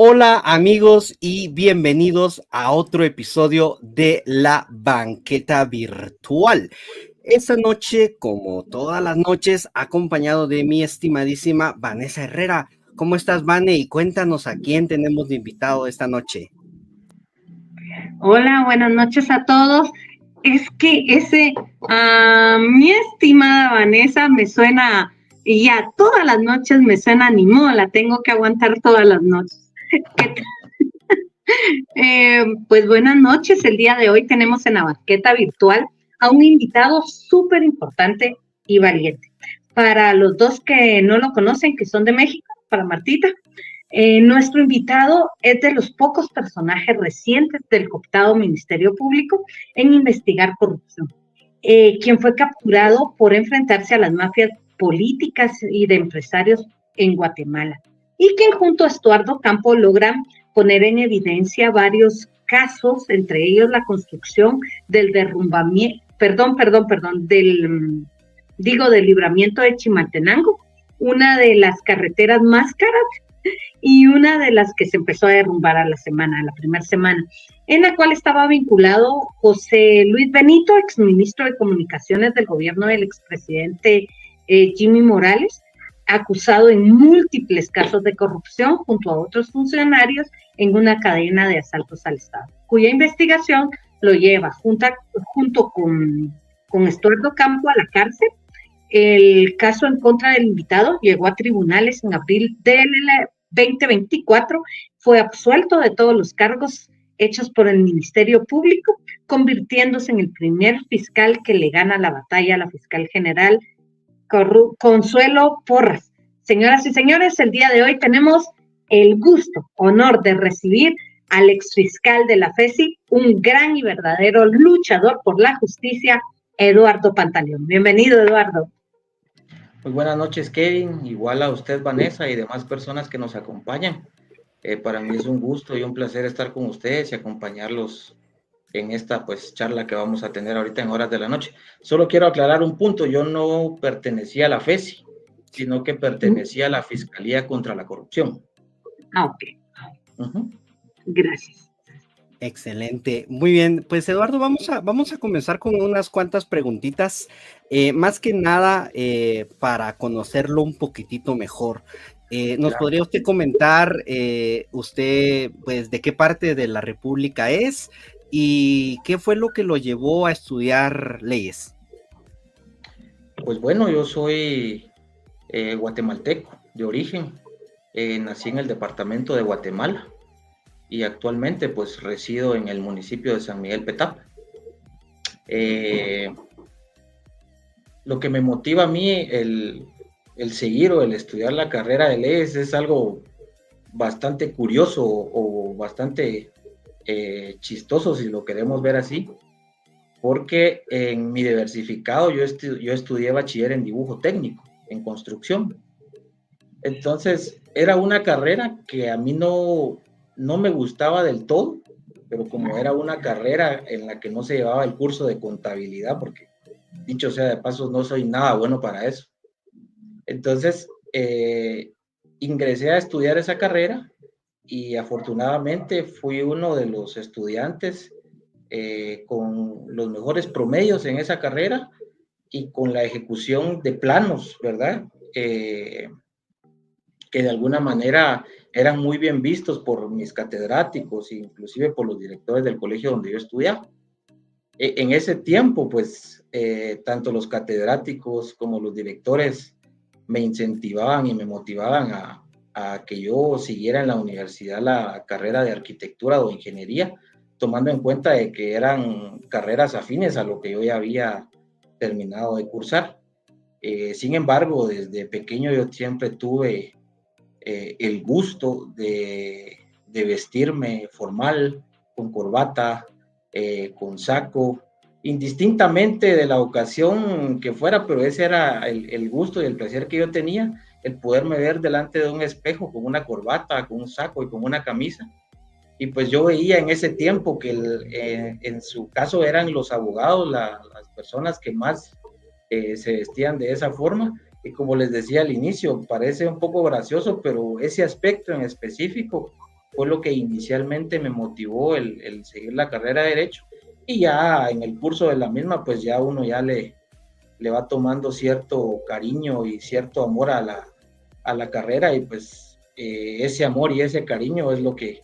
Hola amigos y bienvenidos a otro episodio de La Banqueta Virtual. Esta noche, como todas las noches, acompañado de mi estimadísima Vanessa Herrera. ¿Cómo estás, Vane? Y cuéntanos a quién tenemos de invitado esta noche. Hola, buenas noches a todos. Es que mi estimada Vanessa me suena, y ya todas las noches me suena, ni modo, la tengo que aguantar todas las noches. Pues buenas noches, el día de hoy tenemos en la banqueta virtual a un invitado súper importante y valiente. Para los dos que no lo conocen, que son de México, para Martita, nuestro invitado es de los pocos personajes recientes del cooptado Ministerio Público en investigar corrupción, quien fue capturado por enfrentarse a las mafias políticas y de empresarios en Guatemala, y quien junto a Estuardo Campo logra poner en evidencia varios casos, entre ellos la construcción del del libramiento de Chimaltenango, una de las carreteras más caras y una de las que se empezó a derrumbar a la primera semana, en la cual estaba vinculado José Luis Benito, exministro de Comunicaciones del gobierno del expresidente Jimmy Morales, acusado en múltiples casos de corrupción junto a otros funcionarios en una cadena de asaltos al Estado, cuya investigación lo lleva junto con Estuardo Campo a la cárcel. El caso en contra del invitado llegó a tribunales en abril del 2024, fue absuelto de todos los cargos hechos por el Ministerio Público, convirtiéndose en el primer fiscal que le gana la batalla a la fiscal general Consuelo Porras. Señoras y señores, el día de hoy tenemos el gusto, honor de recibir al exfiscal de la FESI, un gran y verdadero luchador por la justicia, Eduardo Pantaleón. Bienvenido, Eduardo. Muy buenas noches, Kevin, igual a usted, Vanessa, y demás personas que nos acompañan. Para mí es un gusto y un placer estar con ustedes y acompañarlos en esta charla que vamos a tener ahorita en horas de la noche. Solo quiero aclarar un punto: yo no pertenecía a la FESI, sino que pertenecía a la Fiscalía contra la Corrupción. Ok. Gracias. Excelente, muy bien. Pues Eduardo, vamos a comenzar con unas cuantas preguntitas, más que nada para conocerlo un poquitito mejor. ¿Nos podría usted comentar usted, pues, de qué parte de la República es y qué fue lo que lo llevó a estudiar leyes? Pues bueno, yo soy guatemalteco de origen, nací en el departamento de Guatemala y actualmente pues resido en el municipio de San Miguel Petapa. Lo que me motiva a mí el seguir o el estudiar la carrera de leyes es algo bastante curioso o bastante chistoso, si lo queremos ver así, porque en mi diversificado yo estudié bachiller en dibujo técnico, en construcción. Entonces era una carrera que a mí no me gustaba del todo, pero como era una carrera en la que no se llevaba el curso de contabilidad, porque dicho sea de paso, no soy nada bueno para eso. Entonces, ingresé a estudiar esa carrera y afortunadamente fui uno de los estudiantes con los mejores promedios en esa carrera y con la ejecución de planos, ¿verdad? Que de alguna manera eran muy bien vistos por mis catedráticos e inclusive por los directores del colegio donde yo estudiaba. En ese tiempo, pues, tanto los catedráticos como los directores me incentivaban y me motivaban a que yo siguiera en la universidad la carrera de arquitectura o ingeniería, tomando en cuenta de que eran carreras afines a lo que yo ya había terminado de cursar. Sin embargo, desde pequeño yo siempre tuve el gusto de vestirme formal, con corbata, con saco, indistintamente de la ocasión que fuera, pero ese era el gusto y el placer que yo tenía, el poderme ver delante de un espejo con una corbata, con un saco y con una camisa. Y pues yo veía en ese tiempo que en su caso eran los abogados, las personas que más se vestían de esa forma. Y como les decía al inicio, parece un poco gracioso, pero ese aspecto en específico fue lo que inicialmente me motivó el seguir la carrera de Derecho, y ya en el curso de la misma, pues ya uno ya le va tomando cierto cariño y cierto amor a la carrera, y pues ese amor y ese cariño es lo que,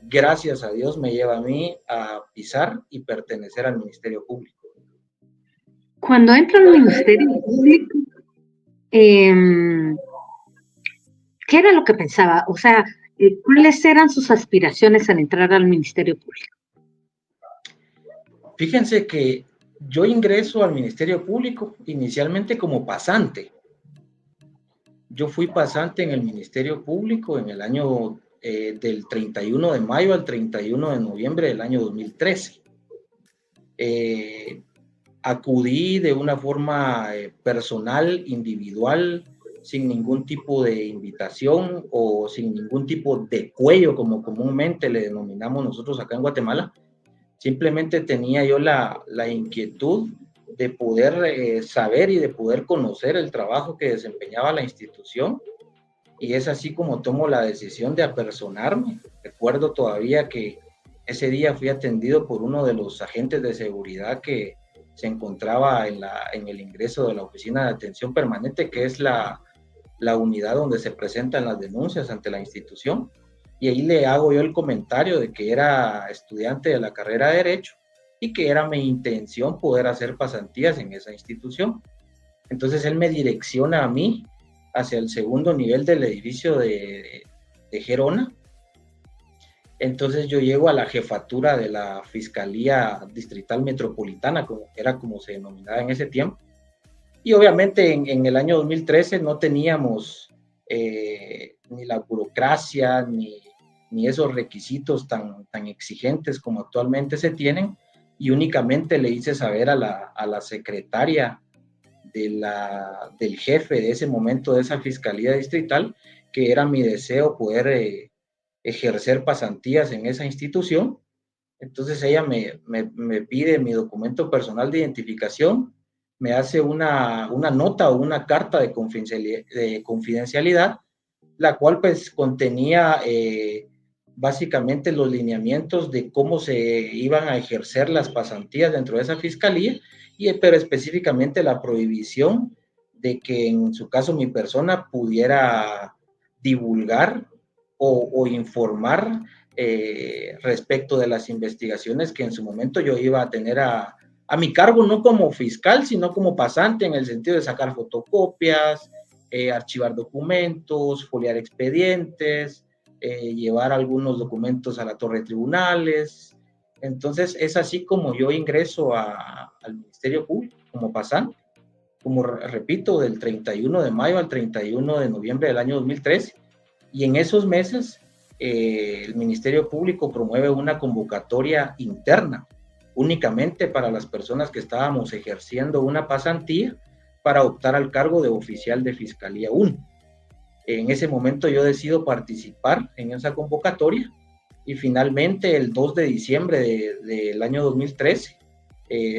gracias a Dios, me lleva a mí a pisar y pertenecer al Ministerio Público. Cuando entra al Ministerio Público, ¿qué era lo que pensaba? O sea, ¿cuáles eran sus aspiraciones al entrar al Ministerio Público? Fíjense que yo ingreso al Ministerio Público inicialmente como pasante. Yo fui pasante en el Ministerio Público en el año del 31 de mayo al 31 de noviembre del año 2013. Acudí de una forma personal, individual, sin ningún tipo de invitación o sin ningún tipo de cuello, como comúnmente le denominamos nosotros acá en Guatemala. Simplemente tenía yo la inquietud de poder saber y de poder conocer el trabajo que desempeñaba la institución, y es así como tomo la decisión de apersonarme. Recuerdo todavía que ese día fui atendido por uno de los agentes de seguridad que se encontraba en el ingreso de la Oficina de Atención Permanente, que es la unidad donde se presentan las denuncias ante la institución. Y ahí le hago yo el comentario de que era estudiante de la carrera de Derecho y que era mi intención poder hacer pasantías en esa institución. Entonces él me direcciona a mí hacia el segundo nivel del edificio de Gerona. Entonces yo llego a la jefatura de la Fiscalía Distrital Metropolitana, como se denominaba en ese tiempo. Y obviamente en el año 2013 no teníamos ni la burocracia, ni esos requisitos tan exigentes como actualmente se tienen, y únicamente le hice saber a la secretaria del jefe de ese momento de esa Fiscalía Distrital que era mi deseo poder ejercer pasantías en esa institución. Entonces ella me pide mi documento personal de identificación, me hace una nota o una carta de confidencialidad, la cual pues contenía básicamente los lineamientos de cómo se iban a ejercer las pasantías dentro de esa fiscalía, pero específicamente la prohibición de que en su caso mi persona pudiera divulgar o informar respecto de las investigaciones que en su momento yo iba a tener a mi cargo, no como fiscal, sino como pasante, en el sentido de sacar fotocopias, archivar documentos, foliar expedientes, llevar algunos documentos a la torre de tribunales. Entonces es así como yo ingreso al Ministerio Público como pasante, como repito, del 31 de mayo al 31 de noviembre del año 2013, y en esos meses el Ministerio Público promueve una convocatoria interna únicamente para las personas que estábamos ejerciendo una pasantía para optar al cargo de oficial de Fiscalía 1. En ese momento yo decido participar en esa convocatoria, y finalmente el 2 de diciembre del año 2013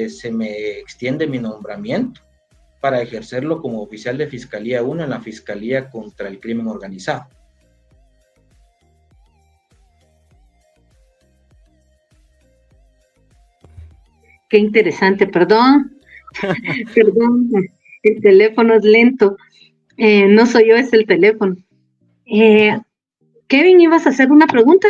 se me extiende mi nombramiento para ejercerlo como oficial de Fiscalía 1 en la Fiscalía contra el Crimen Organizado. Qué interesante, perdón, perdón, el teléfono es lento, no soy yo, es el teléfono. Kevin, ¿ibas a hacer una pregunta?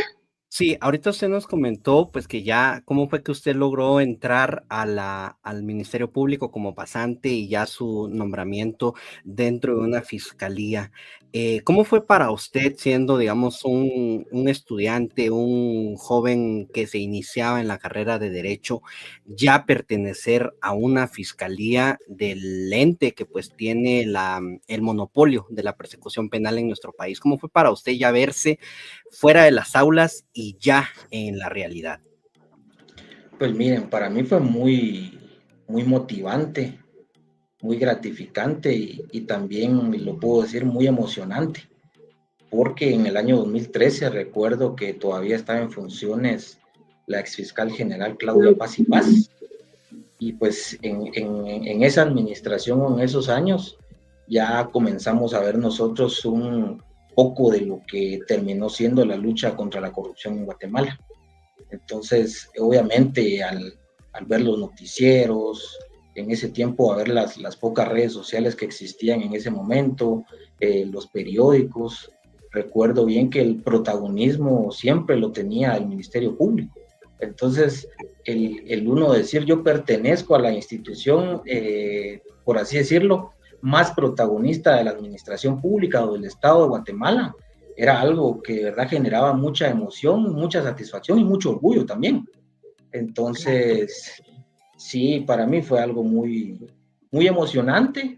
Sí, ahorita usted nos comentó, pues que ya, cómo fue que usted logró entrar al Ministerio Público como pasante y ya su nombramiento dentro de una fiscalía. ¿Cómo fue para usted siendo, digamos, un estudiante, un joven que se iniciaba en la carrera de Derecho, ya pertenecer a una fiscalía del ente que pues tiene el monopolio de la persecución penal en nuestro país? ¿Cómo fue para usted ya verse fuera de las aulas y ya en la realidad? Pues miren, para mí fue muy, muy motivante, muy gratificante y también, lo puedo decir, muy emocionante, porque en el año 2013 recuerdo que todavía estaba en funciones la exfiscal general Claudia Paz y Paz, y pues en esa administración o en esos años ya comenzamos a ver nosotros un poco de lo que terminó siendo la lucha contra la corrupción en Guatemala. Entonces, obviamente, al ver los noticieros, en ese tiempo, a ver las pocas redes sociales que existían en ese momento, los periódicos, recuerdo bien que el protagonismo siempre lo tenía el Ministerio Público. Entonces, el uno decir yo pertenezco a la institución, por así decirlo, más protagonista de la administración pública o del Estado de Guatemala, era algo que de verdad generaba mucha emoción, mucha satisfacción y mucho orgullo también. Entonces, sí, para mí fue algo muy, muy emocionante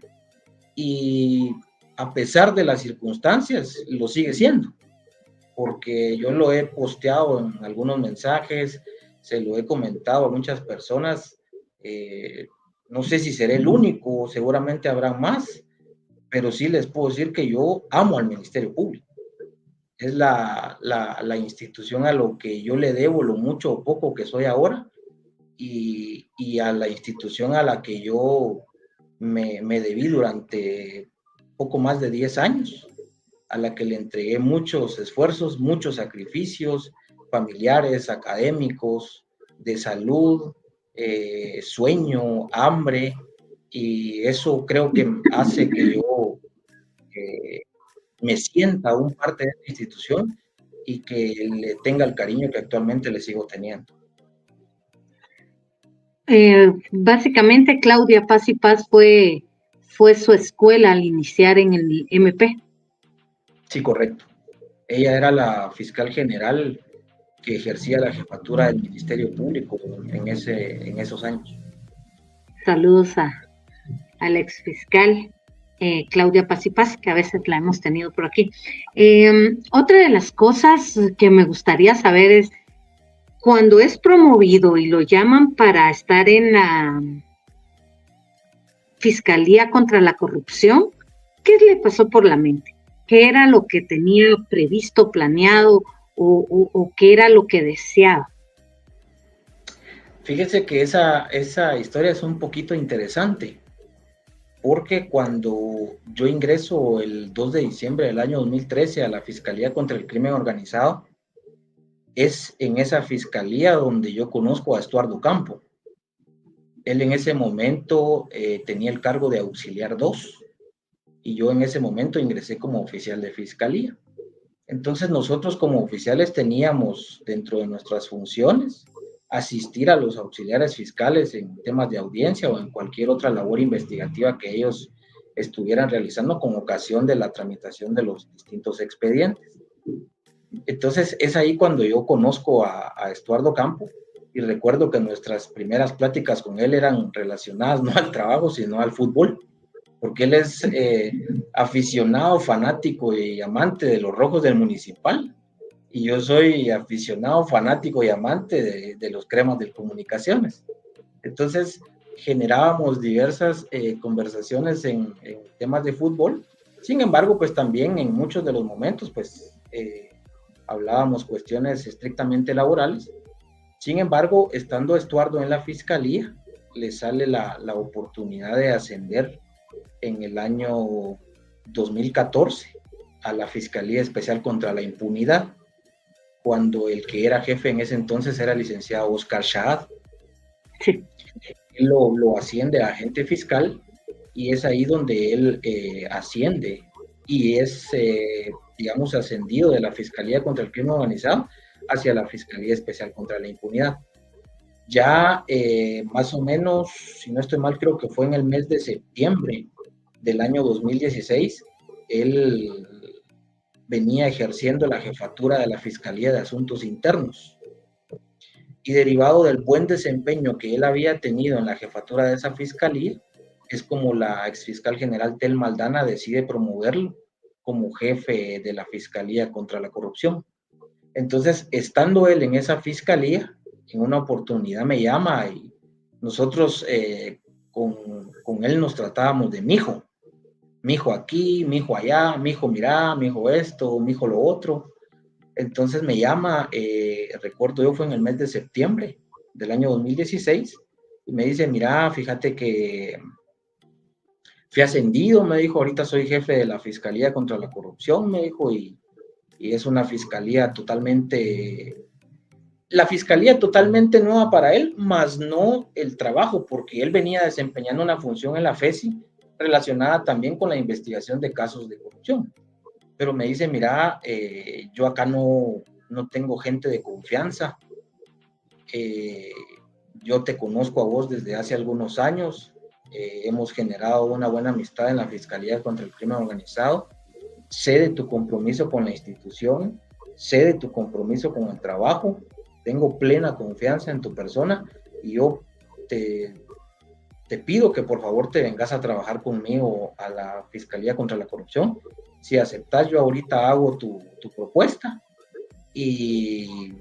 y a pesar de las circunstancias, lo sigue siendo, porque yo lo he posteado en algunos mensajes, se lo he comentado a muchas personas, no sé si seré el único, seguramente habrá más, pero sí les puedo decir que yo amo al Ministerio Público. Es la institución a lo que yo le debo lo mucho o poco que soy ahora y a la institución a la que yo me debí durante poco más de 10 años, a la que le entregué muchos esfuerzos, muchos sacrificios familiares, académicos, de salud, sueño, hambre, y eso creo que hace que yo me sienta aún parte de esta institución y que le tenga el cariño que actualmente le sigo teniendo. Básicamente, Claudia Paz y Paz fue su escuela al iniciar en el MP. Sí, correcto. Ella era la fiscal general que ejercía la jefatura del Ministerio Público en esos años. Saludos al exfiscal Claudia Paz y Paz, que a veces la hemos tenido por aquí. Otra de las cosas que me gustaría saber es, cuando es promovido y lo llaman para estar en la Fiscalía contra la Corrupción, ¿qué le pasó por la mente? ¿Qué era lo que tenía previsto, planeado o qué era lo que deseaba? Fíjese que esa historia es un poquito interesante, porque cuando yo ingreso el 2 de diciembre del año 2013 a la Fiscalía contra el Crimen Organizado, es en esa fiscalía donde yo conozco a Estuardo Campo. Él en ese momento tenía el cargo de auxiliar 2 y yo en ese momento ingresé como oficial de fiscalía. Entonces nosotros como oficiales teníamos dentro de nuestras funciones asistir a los auxiliares fiscales en temas de audiencia o en cualquier otra labor investigativa que ellos estuvieran realizando con ocasión de la tramitación de los distintos expedientes. Entonces es ahí cuando yo conozco a Estuardo Campo y recuerdo que nuestras primeras pláticas con él eran relacionadas no al trabajo, sino al fútbol, porque él es aficionado, fanático y amante de los Rojos del Municipal, y yo soy aficionado, fanático y amante de los Cremas de Comunicaciones. Entonces generábamos diversas conversaciones en temas de fútbol. Sin embargo, pues también en muchos de los momentos, pues hablábamos cuestiones estrictamente laborales. Sin embargo, estando Estuardo en la fiscalía, le sale la oportunidad de ascender en el año 2014 a la Fiscalía Especial contra la Impunidad, cuando el que era jefe en ese entonces era el licenciado Oscar Shahad. Sí. Él lo asciende a agente fiscal y es ahí donde él asciende y es, digamos, ascendido de la Fiscalía contra el Crimen Organizado hacia la Fiscalía Especial contra la Impunidad. Ya más o menos, si no estoy mal, creo que fue en el mes de septiembre del año 2016, él venía ejerciendo la jefatura de la Fiscalía de Asuntos Internos. Y derivado del buen desempeño que él había tenido en la jefatura de esa fiscalía, es como la exfiscal general Telma Aldana decide promoverlo como jefe de la Fiscalía contra la Corrupción. Entonces, estando él en esa fiscalía, en una oportunidad me llama y nosotros con él nos tratábamos de mijo aquí, mijo allá, mijo mira, mijo esto, mijo lo otro. Entonces me llama, recuerdo yo fue en el mes de septiembre del año 2016, y me dice, mira, fíjate que fui ascendido, me dijo, ahorita soy jefe de la Fiscalía contra la Corrupción, me dijo, y es una fiscalía totalmente, la fiscalía totalmente nueva para él, más no el trabajo, porque él venía desempeñando una función en la FESI relacionada también con la investigación de casos de corrupción. Pero me dice, mira, yo acá no tengo gente de confianza, yo te conozco a vos desde hace algunos años, hemos generado una buena amistad en la Fiscalía contra el Crimen Organizado, sé de tu compromiso con la institución, sé de tu compromiso con el trabajo, tengo plena confianza en tu persona y yo te pido que por favor te vengas a trabajar conmigo a la Fiscalía contra la Corrupción. Si aceptas, yo ahorita hago tu propuesta y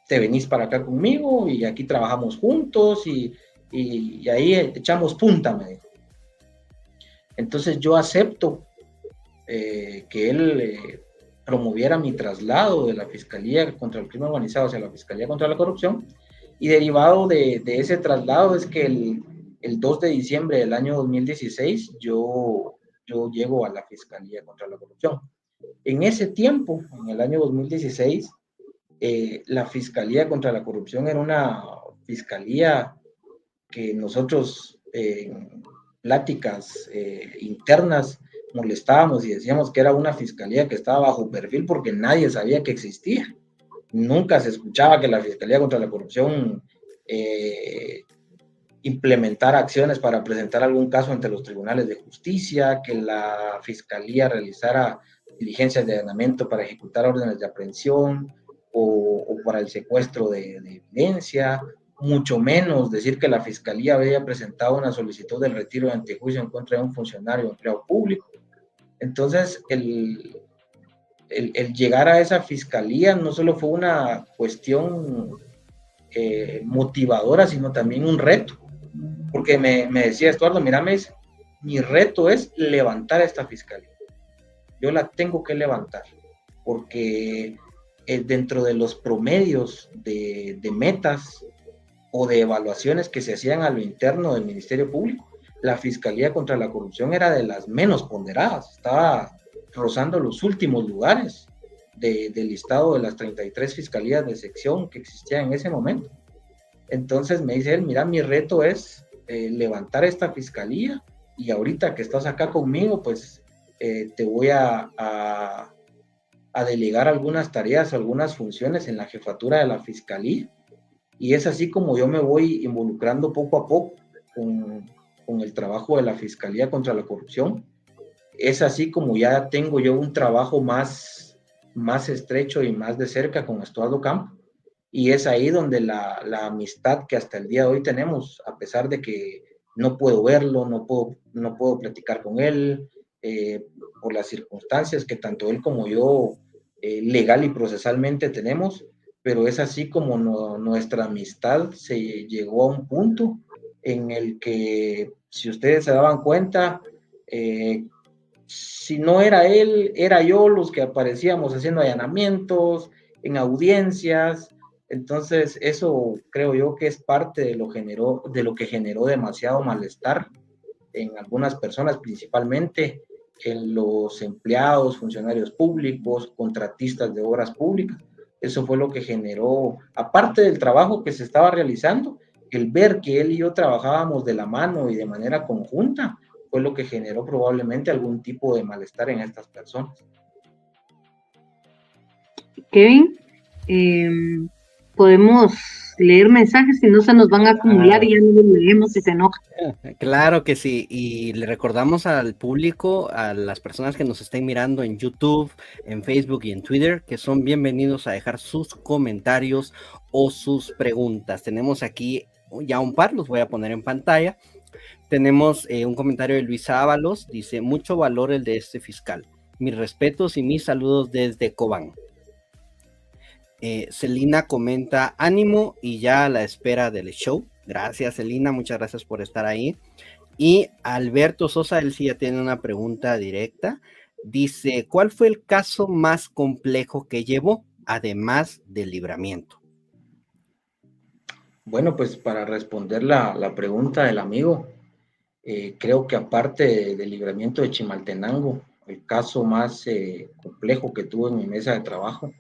te venís para acá conmigo y aquí trabajamos juntos y ahí echamos punta, me dijo. Entonces yo acepto que él promoviera mi traslado de la Fiscalía contra el Crimen Organizado hacia la Fiscalía contra la Corrupción, y derivado de ese traslado es que el 2 de diciembre del año 2016 yo llego a la Fiscalía contra la Corrupción. En ese tiempo, en el año 2016, la Fiscalía contra la Corrupción era una fiscalía que nosotros en pláticas internas molestábamos y decíamos que era una fiscalía que estaba bajo perfil porque nadie sabía que existía. Nunca se escuchaba que la Fiscalía contra la Corrupción implementara acciones para presentar algún caso ante los tribunales de justicia, que la Fiscalía realizara diligencias de allanamiento para ejecutar órdenes de aprehensión o para el secuestro de evidencia, mucho menos decir que la Fiscalía había presentado una solicitud de retiro de antejuicio en contra de un funcionario o empleado público. Entonces, el llegar a esa Fiscalía no solo fue una cuestión motivadora, sino también un reto, porque me decía Estuardo, mira, mi reto es levantar esta Fiscalía. Yo la tengo que levantar, porque dentro de los promedios de metas o de evaluaciones que se hacían a lo interno del Ministerio Público, la Fiscalía contra la Corrupción era de las menos ponderadas, estaba rozando los últimos lugares del listado de las 33 fiscalías de sección que existían en ese momento. Entonces me dice él, mira, mi reto es levantar esta fiscalía y ahorita que estás acá conmigo, pues te voy a delegar algunas tareas o algunas funciones en la jefatura de la fiscalía. Y es así como yo me voy involucrando poco a poco con el trabajo de la Fiscalía contra la Corrupción. Es así como ya tengo yo un trabajo más estrecho y más de cerca con Estuardo Campo. Y es ahí donde la amistad que hasta el día de hoy tenemos, a pesar de que no puedo verlo, no puedo platicar con él, por las circunstancias que tanto él como yo legal y procesalmente tenemos, pero es así como nuestra amistad se llegó a un punto en el que, si ustedes se daban cuenta, si no era él, era yo los que aparecíamos haciendo allanamientos, en audiencias. Entonces, eso creo yo que es parte de lo que generó demasiado malestar en algunas personas, principalmente en los empleados, funcionarios públicos, contratistas de obras públicas. Eso fue lo que generó, aparte del trabajo que se estaba realizando, el ver que él y yo trabajábamos de la mano y de manera conjunta, fue lo que generó probablemente algún tipo de malestar en estas personas. Kevin, podemos leer mensajes y no se nos van a acumular y ya no los leemos si se enoja. Claro que sí, y le recordamos al público, a las personas que nos estén mirando en YouTube, en Facebook y en Twitter, que son bienvenidos a dejar sus comentarios o sus preguntas. Tenemos aquí ya un par, los voy a poner en pantalla. Tenemos un comentario de Luisa Ábalos, dice, mucho valor el de este fiscal. Mis respetos y mis saludos desde Cobán. Celina comenta, ánimo y ya a la espera del show. Gracias, Celina, muchas gracias por estar ahí. Y Alberto Sosa, él sí ya tiene una pregunta directa. Dice, ¿cuál fue el caso más complejo que llevó, además del libramiento? Bueno, pues para responder la pregunta del amigo, Creo que aparte del libramiento de Chimaltenango, el caso más complejo que tuve en mi mesa de trabajo,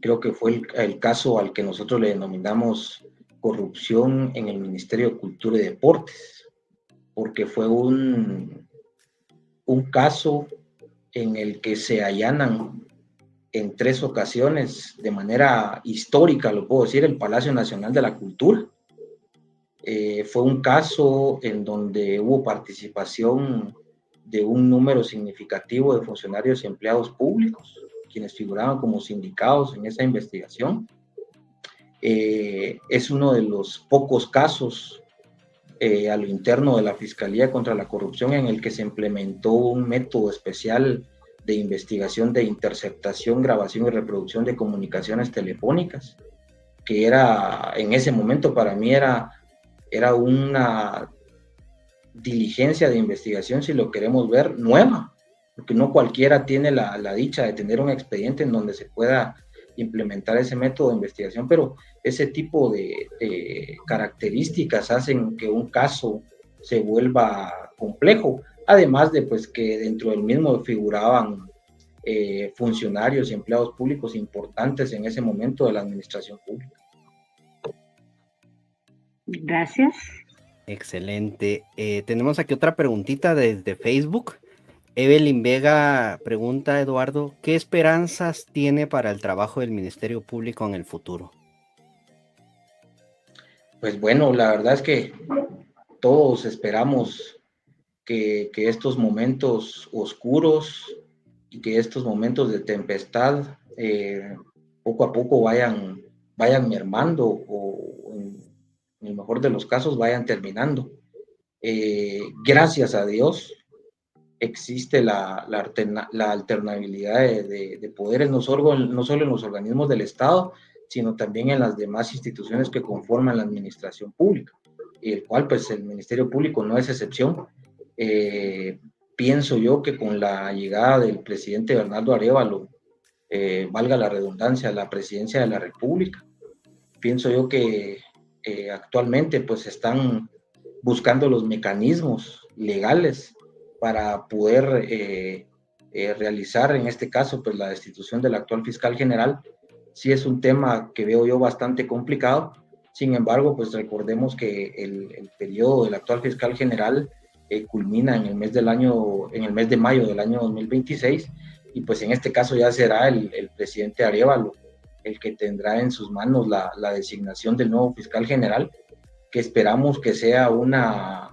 creo que fue el caso al que nosotros le denominamos corrupción en el Ministerio de Cultura y Deportes, porque fue un caso en el que se allanan en 3 ocasiones, de manera histórica, lo puedo decir, el Palacio Nacional de la Cultura. Fue un caso en donde hubo participación de un número significativo de funcionarios y empleados públicos, quienes figuraban como sindicados en esa investigación. Es uno de los pocos casos a lo interno de la Fiscalía contra la Corrupción en el que se implementó un método especial de investigación de interceptación, grabación y reproducción de comunicaciones telefónicas, que era, en ese momento para mí era una diligencia de investigación, si lo queremos ver, nueva, porque no cualquiera tiene la dicha de tener un expediente en donde se pueda implementar ese método de investigación, pero ese tipo de características hacen que un caso se vuelva complejo, además de pues que dentro del mismo figuraban funcionarios y empleados públicos importantes en ese momento de la administración pública. Gracias. Excelente. Tenemos aquí otra preguntita desde Facebook. Evelyn Vega pregunta, Eduardo, ¿qué esperanzas tiene para el trabajo del Ministerio Público en el futuro? Pues bueno, la verdad es que todos esperamos que estos momentos oscuros y que estos momentos de tempestad poco a poco vayan mermando o en el mejor de los casos vayan terminando. Gracias a Dios existe la alternabilidad de poderes, no solo en los organismos del Estado, sino también en las demás instituciones que conforman la administración pública, y el cual pues el Ministerio Público no es excepción. Pienso yo que con la llegada del presidente Bernardo Arévalo, valga la redundancia, a la presidencia de la República, pienso yo que actualmente pues están buscando los mecanismos legales para poder realizar, en este caso, pues la destitución del actual fiscal general. Sí es un tema que veo yo bastante complicado. Sin embargo, pues recordemos que el periodo del actual fiscal general culmina en el mes de mayo del año 2026, y pues en este caso ya será el presidente Arévalo el que tendrá en sus manos la designación del nuevo fiscal general, que esperamos que sea una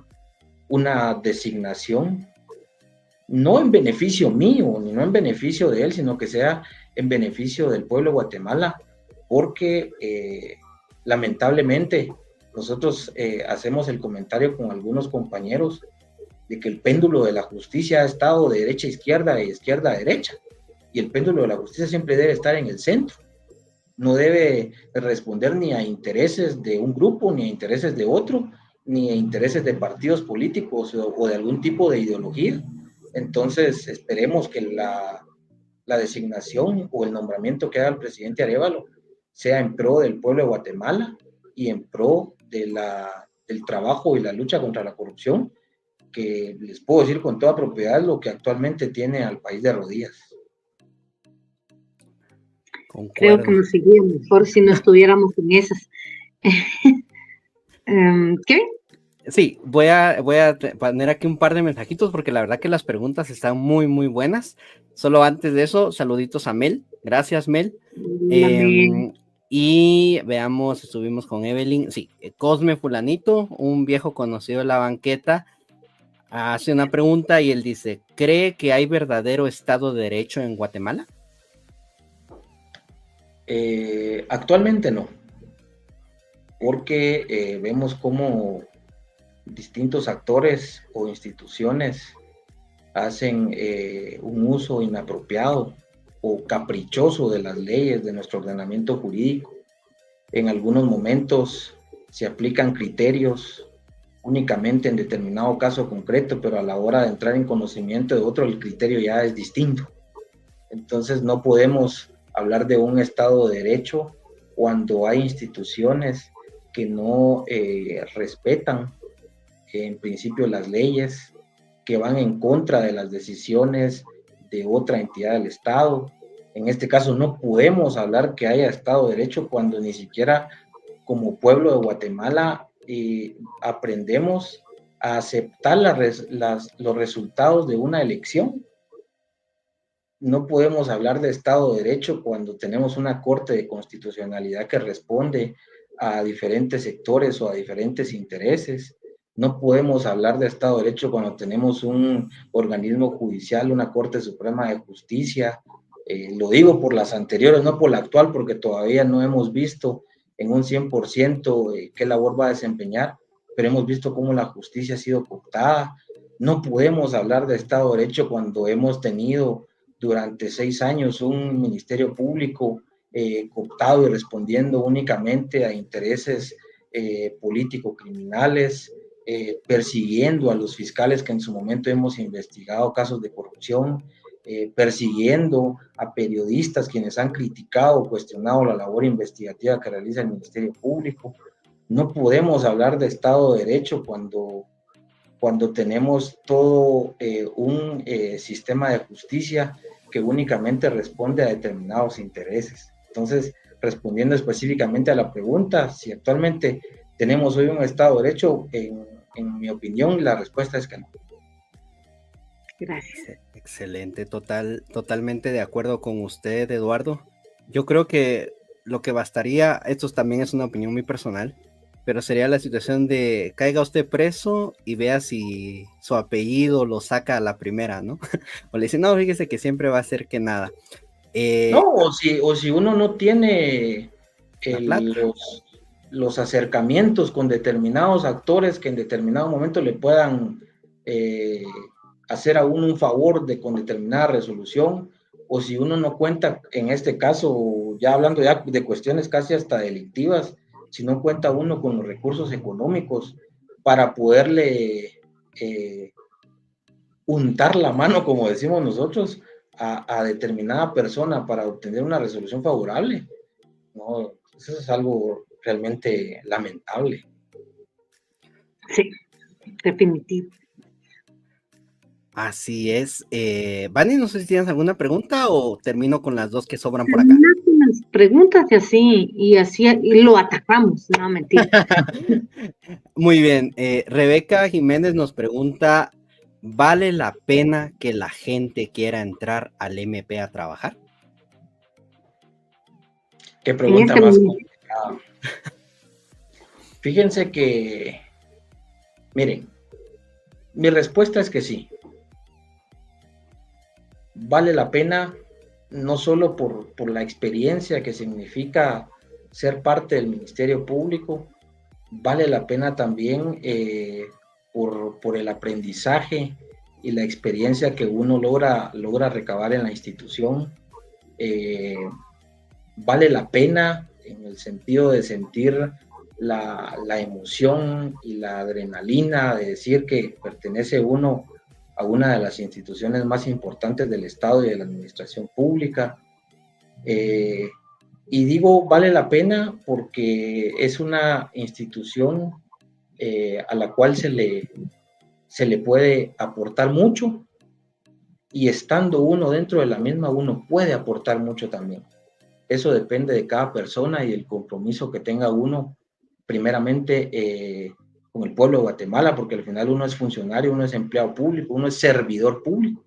designación no en beneficio mío, ni no en beneficio de él, sino que sea en beneficio del pueblo de Guatemala, porque lamentablemente nosotros hacemos el comentario con algunos compañeros de que el péndulo de la justicia ha estado de derecha a izquierda y izquierda a derecha, y el péndulo de la justicia siempre debe estar en el centro. No debe responder ni a intereses de un grupo, ni a intereses de otro, ni a intereses de partidos políticos o de algún tipo de ideología. Entonces, esperemos que la designación o el nombramiento que haga el presidente Arévalo sea en pro del pueblo de Guatemala y en pro del trabajo y la lucha contra la corrupción, que les puedo decir con toda propiedad lo que actualmente tiene al país de rodillas. Concuerdo. Creo que nos seguía mejor si no estuviéramos en esas. ¿Qué? Sí, voy a poner aquí un par de mensajitos porque la verdad que las preguntas están muy, muy buenas. Solo antes de eso, saluditos a Mel. Gracias, Mel. Y veamos, estuvimos con Evelyn. Sí, Cosme Fulanito, un viejo conocido de la banqueta, hace una pregunta y él dice, ¿cree que hay verdadero Estado de Derecho en Guatemala? Actualmente no, porque vemos cómo distintos actores o instituciones hacen un uso inapropiado o caprichoso de las leyes de nuestro ordenamiento jurídico. En algunos momentos se aplican criterios únicamente en determinado caso concreto, pero a la hora de entrar en conocimiento de otro, el criterio ya es distinto. Entonces no podemos hablar de un Estado de Derecho cuando hay instituciones que no respetan en principio las leyes, que van en contra de las decisiones de otra entidad del Estado. En este caso no podemos hablar que haya Estado de Derecho cuando ni siquiera como pueblo de Guatemala aprendemos a aceptar los resultados de una elección. No podemos hablar de Estado de Derecho cuando tenemos una Corte de Constitucionalidad que responde a diferentes sectores o a diferentes intereses. No podemos hablar de Estado de Derecho cuando tenemos un organismo judicial, una Corte Suprema de Justicia. Lo digo por las anteriores, no por la actual, porque todavía no hemos visto en un 100% qué labor va a desempeñar, pero hemos visto cómo la justicia ha sido cooptada. No podemos hablar de Estado de Derecho cuando hemos tenido durante 6 años un ministerio público cooptado y respondiendo únicamente a intereses político-criminales, persiguiendo a los fiscales que en su momento hemos investigado casos de corrupción, persiguiendo a periodistas quienes han criticado o cuestionado la labor investigativa que realiza el Ministerio Público. No podemos hablar de Estado de Derecho cuando tenemos todo un sistema de justicia que únicamente responde a determinados intereses. Entonces, respondiendo específicamente a la pregunta, si actualmente tenemos hoy un Estado de Derecho, en mi opinión, la respuesta es que no. Gracias. Excelente, totalmente de acuerdo con usted, Eduardo. Yo creo que lo que bastaría, esto también es una opinión muy personal, pero sería la situación de caiga usted preso y vea si su apellido lo saca a la primera, ¿no? O le dice, no, fíjese que siempre va a ser que nada. No, o si uno no tiene plata. los acercamientos con determinados actores que en determinado momento le puedan hacer a uno un favor con determinada resolución, o si uno no cuenta, en este caso, ya hablando ya de cuestiones casi hasta delictivas, si no cuenta uno con los recursos económicos para poderle untar la mano, como decimos nosotros, a determinada persona para obtener una resolución favorable. No, eso es algo realmente lamentable. Sí, definitivo. Así es. Vani, no sé si tienes alguna pregunta o termino con las dos que sobran por acá. Las preguntas y así y lo atacamos, no, mentira. Muy bien. Rebeca Jiménez nos pregunta, ¿vale la pena que la gente quiera entrar al MP a trabajar? Qué pregunta más complicada. Fíjense que, miren, mi respuesta es que sí. Vale la pena no solo por la experiencia que significa ser parte del Ministerio Público, vale la pena también por el aprendizaje y la experiencia que uno logra recabar en la institución. Vale la pena en el sentido de sentir la emoción y la adrenalina de decir que pertenece uno a una de las instituciones más importantes del Estado y de la administración pública. Y digo, vale la pena porque es una institución a la cual se le puede aportar mucho, y estando uno dentro de la misma, uno puede aportar mucho también. Eso depende de cada persona y el compromiso que tenga uno, primeramente con el pueblo de Guatemala, porque al final uno es funcionario, uno es empleado público, uno es servidor público.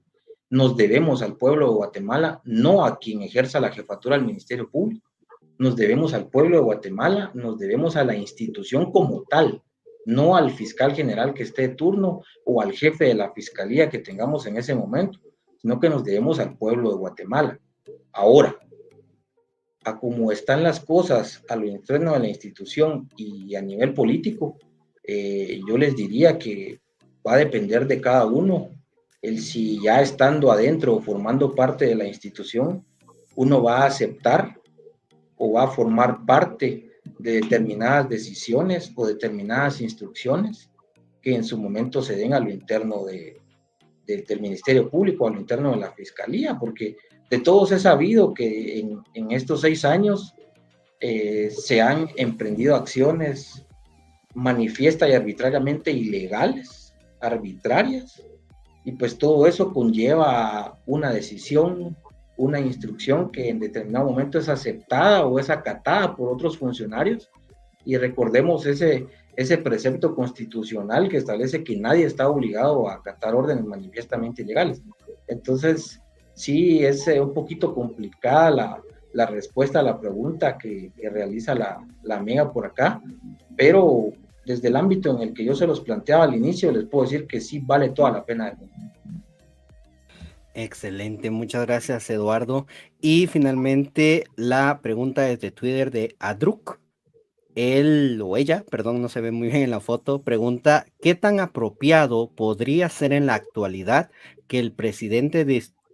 Nos debemos al pueblo de Guatemala, no a quien ejerza la jefatura del Ministerio Público. Nos debemos al pueblo de Guatemala, nos debemos a la institución como tal, no al fiscal general que esté de turno o al jefe de la fiscalía que tengamos en ese momento, sino que nos debemos al pueblo de Guatemala. Ahora, a cómo están las cosas a lo interno de la institución y a nivel político, yo les diría que va a depender de cada uno el si ya estando adentro o formando parte de la institución, uno va a aceptar o va a formar parte de determinadas decisiones o determinadas instrucciones que en su momento se den a lo interno del Ministerio Público, a lo interno de la Fiscalía, porque de todos he sabido que en estos 6 años se han emprendido acciones manifiesta y arbitrariamente ilegales, arbitrarias, y pues todo eso conlleva una decisión, una instrucción que en determinado momento es aceptada o es acatada por otros funcionarios, y recordemos ese precepto constitucional que establece que nadie está obligado a acatar órdenes manifiestamente ilegales. Entonces, sí, es un poquito complicada la respuesta a la pregunta que realiza la amiga por acá, pero desde el ámbito en el que yo se los planteaba al inicio, les puedo decir que sí vale toda la pena. Excelente, muchas gracias, Eduardo. Y finalmente la pregunta desde Twitter de Adruk. Él o ella, perdón, no se ve muy bien en la foto, pregunta, ¿qué tan apropiado podría ser en la actualidad que el presidente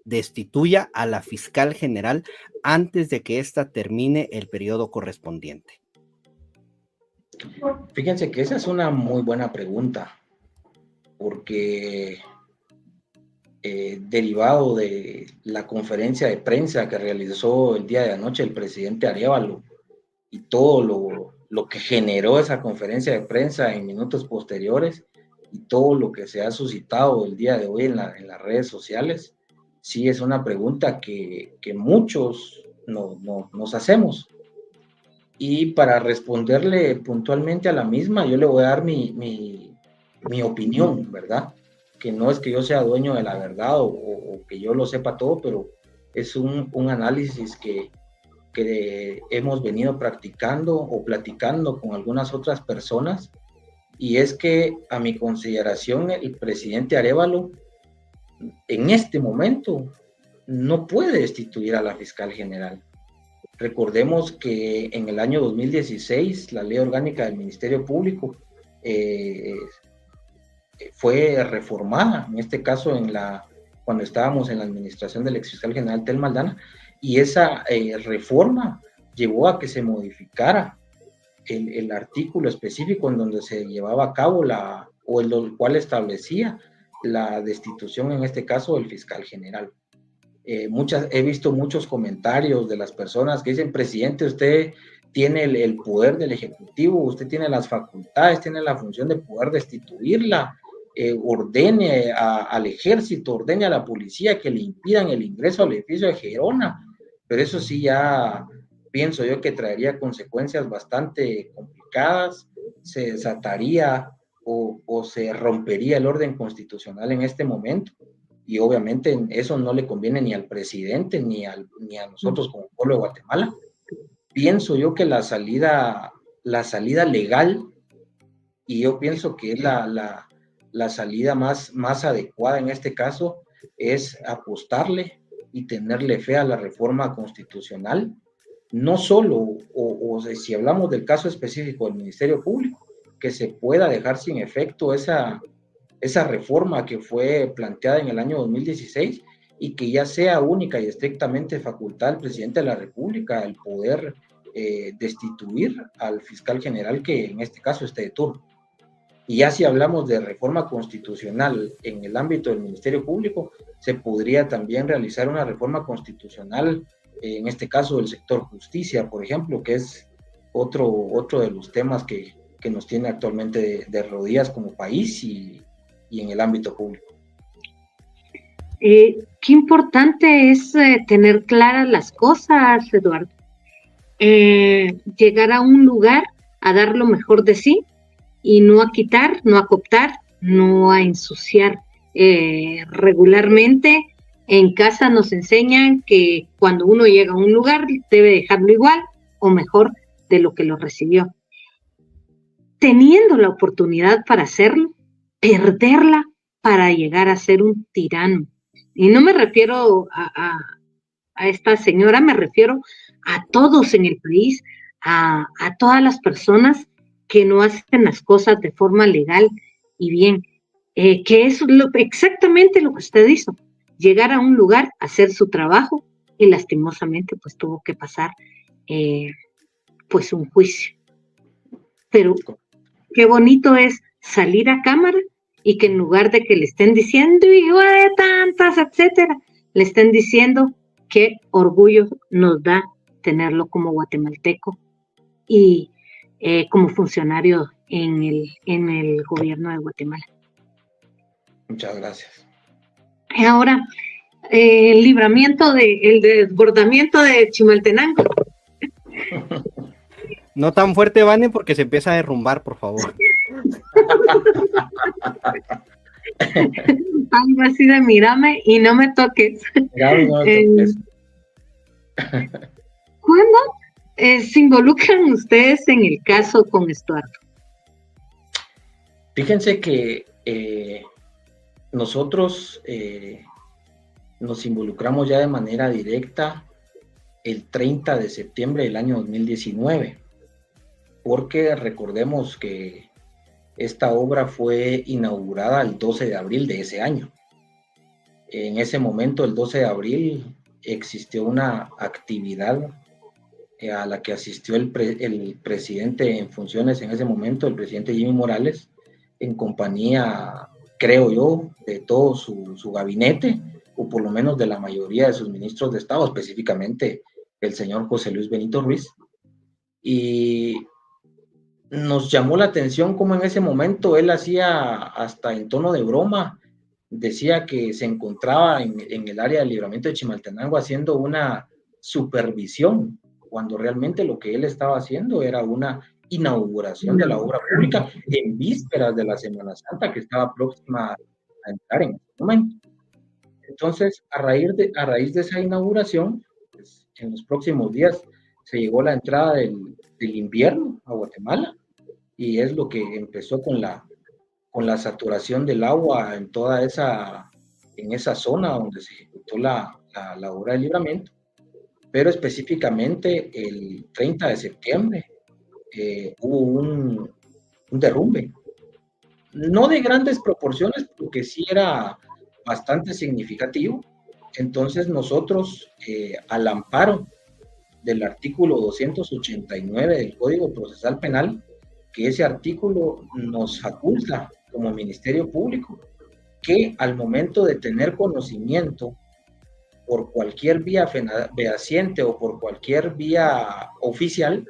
destituya a la fiscal general antes de que ésta termine el periodo correspondiente? Fíjense que esa es una muy buena pregunta, porque derivado de la conferencia de prensa que realizó el día de anoche el presidente Arévalo y todo lo que generó esa conferencia de prensa en minutos posteriores y todo lo que se ha suscitado el día de hoy en las redes sociales, sí es una pregunta que muchos nos hacemos. Y para responderle puntualmente a la misma, yo le voy a dar mi opinión, ¿verdad? Que no es que yo sea dueño de la verdad o que yo lo sepa todo, pero es un análisis que hemos venido practicando o platicando con algunas otras personas, y es que a mi consideración el presidente Arévalo en este momento no puede destituir a la fiscal general. Recordemos que en el año 2016 la ley orgánica del Ministerio Público fue reformada, en este caso cuando estábamos en la administración del exfiscal general Telma Aldana, y esa reforma llevó a que se modificara el artículo específico en donde se llevaba a cabo el cual establecía la destitución, en este caso, del fiscal general. He visto muchos comentarios de las personas que dicen, presidente, usted tiene el poder del Ejecutivo, usted tiene las facultades, tiene la función de poder destituirla, ordene al ejército, ordene a la policía que le impidan el ingreso al edificio de Gerona, pero eso sí ya pienso yo que traería consecuencias bastante complicadas, se desataría o se rompería el orden constitucional en este momento, y obviamente eso no le conviene ni al presidente ni a nosotros como pueblo de Guatemala. Pienso yo que la salida legal, y yo pienso que es la salida más adecuada en este caso, es apostarle y tenerle fe a la reforma constitucional, no solo, si hablamos del caso específico del Ministerio Público, que se pueda dejar sin efecto esa reforma que fue planteada en el año 2016 y que ya sea única y estrictamente facultad del presidente de la República el poder destituir al fiscal general que en este caso esté de turno. Y ya si hablamos de reforma constitucional en el ámbito del Ministerio Público, se podría también realizar una reforma constitucional, en este caso del sector justicia, por ejemplo, que es otro de los temas que nos tiene actualmente de rodillas como país y en el ámbito público. Qué importante es tener claras las cosas, Eduardo. Llegar a un lugar a dar lo mejor de sí y no a quitar, no a cooptar, no a ensuciar. Regularmente en casa nos enseñan que cuando uno llega a un lugar debe dejarlo igual o mejor de lo que lo recibió. Teniendo la oportunidad para hacerlo, perderla para llegar a ser un tirano. Y no me refiero a esta señora, me refiero a todos en el país, a todas las personas que no hacen las cosas de forma legal y bien, que es exactamente lo que usted hizo, llegar a un lugar, hacer su trabajo y lastimosamente pues tuvo que pasar pues un juicio. Pero qué bonito es salir a cámara y que en lugar de que le estén diciendo hijo de tantas, etcétera, le estén diciendo qué orgullo nos da tenerlo como guatemalteco y como funcionario en el gobierno de Guatemala. Muchas gracias. Y ahora, el desbordamiento de Chimaltenango. No tan fuerte, Vane, porque se empieza a derrumbar, por favor. Algo así de mírame y no me toques. ¿Cuándo se involucran ustedes en el caso con Estuardo? Fíjense que nosotros nos involucramos ya de manera directa el 30 de septiembre del año 2019, porque recordemos que esta obra fue inaugurada el 12 de abril de ese año. En ese momento, el 12 de abril, existió una actividad a la que asistió el presidente en funciones en ese momento, el presidente Jimmy Morales, en compañía, creo yo, de todo su gabinete, o por lo menos de la mayoría de sus ministros de Estado, específicamente el señor José Luis Benito Ruiz. Y nos llamó la atención cómo en ese momento él hacía, hasta en tono de broma, decía que se encontraba en el área del libramiento de Chimaltenango haciendo una supervisión, cuando realmente lo que él estaba haciendo era una inauguración de la obra pública en vísperas de la Semana Santa, que estaba próxima a entrar en ese momento. Entonces, a raíz de esa inauguración, pues, en los próximos días se llegó la entrada del invierno a Guatemala, y es lo que empezó con la saturación del agua en toda esa zona donde se ejecutó la obra de libramiento. Pero específicamente el 30 de septiembre hubo un derrumbe, no de grandes proporciones, porque sí era bastante significativo. Entonces nosotros, al amparo del artículo 289 del Código Procesal Penal, que ese artículo nos faculta como Ministerio Público que al momento de tener conocimiento por cualquier vía fehaciente o por cualquier vía oficial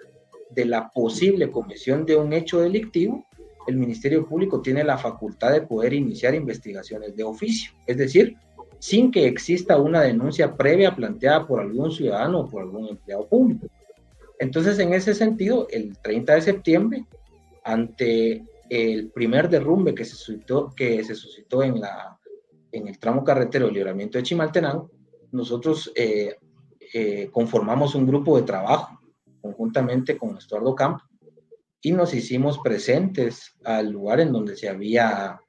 de la posible comisión de un hecho delictivo, el Ministerio Público tiene la facultad de poder iniciar investigaciones de oficio, es decir, sin que exista una denuncia previa planteada por algún ciudadano o por algún empleado público. Entonces, en ese sentido, el 30 de septiembre, ante el primer derrumbe que se suscitó en el tramo carretero del libramiento de Chimaltenango, nosotros conformamos un grupo de trabajo conjuntamente con Estuardo Campo y nos hicimos presentes al lugar en donde se había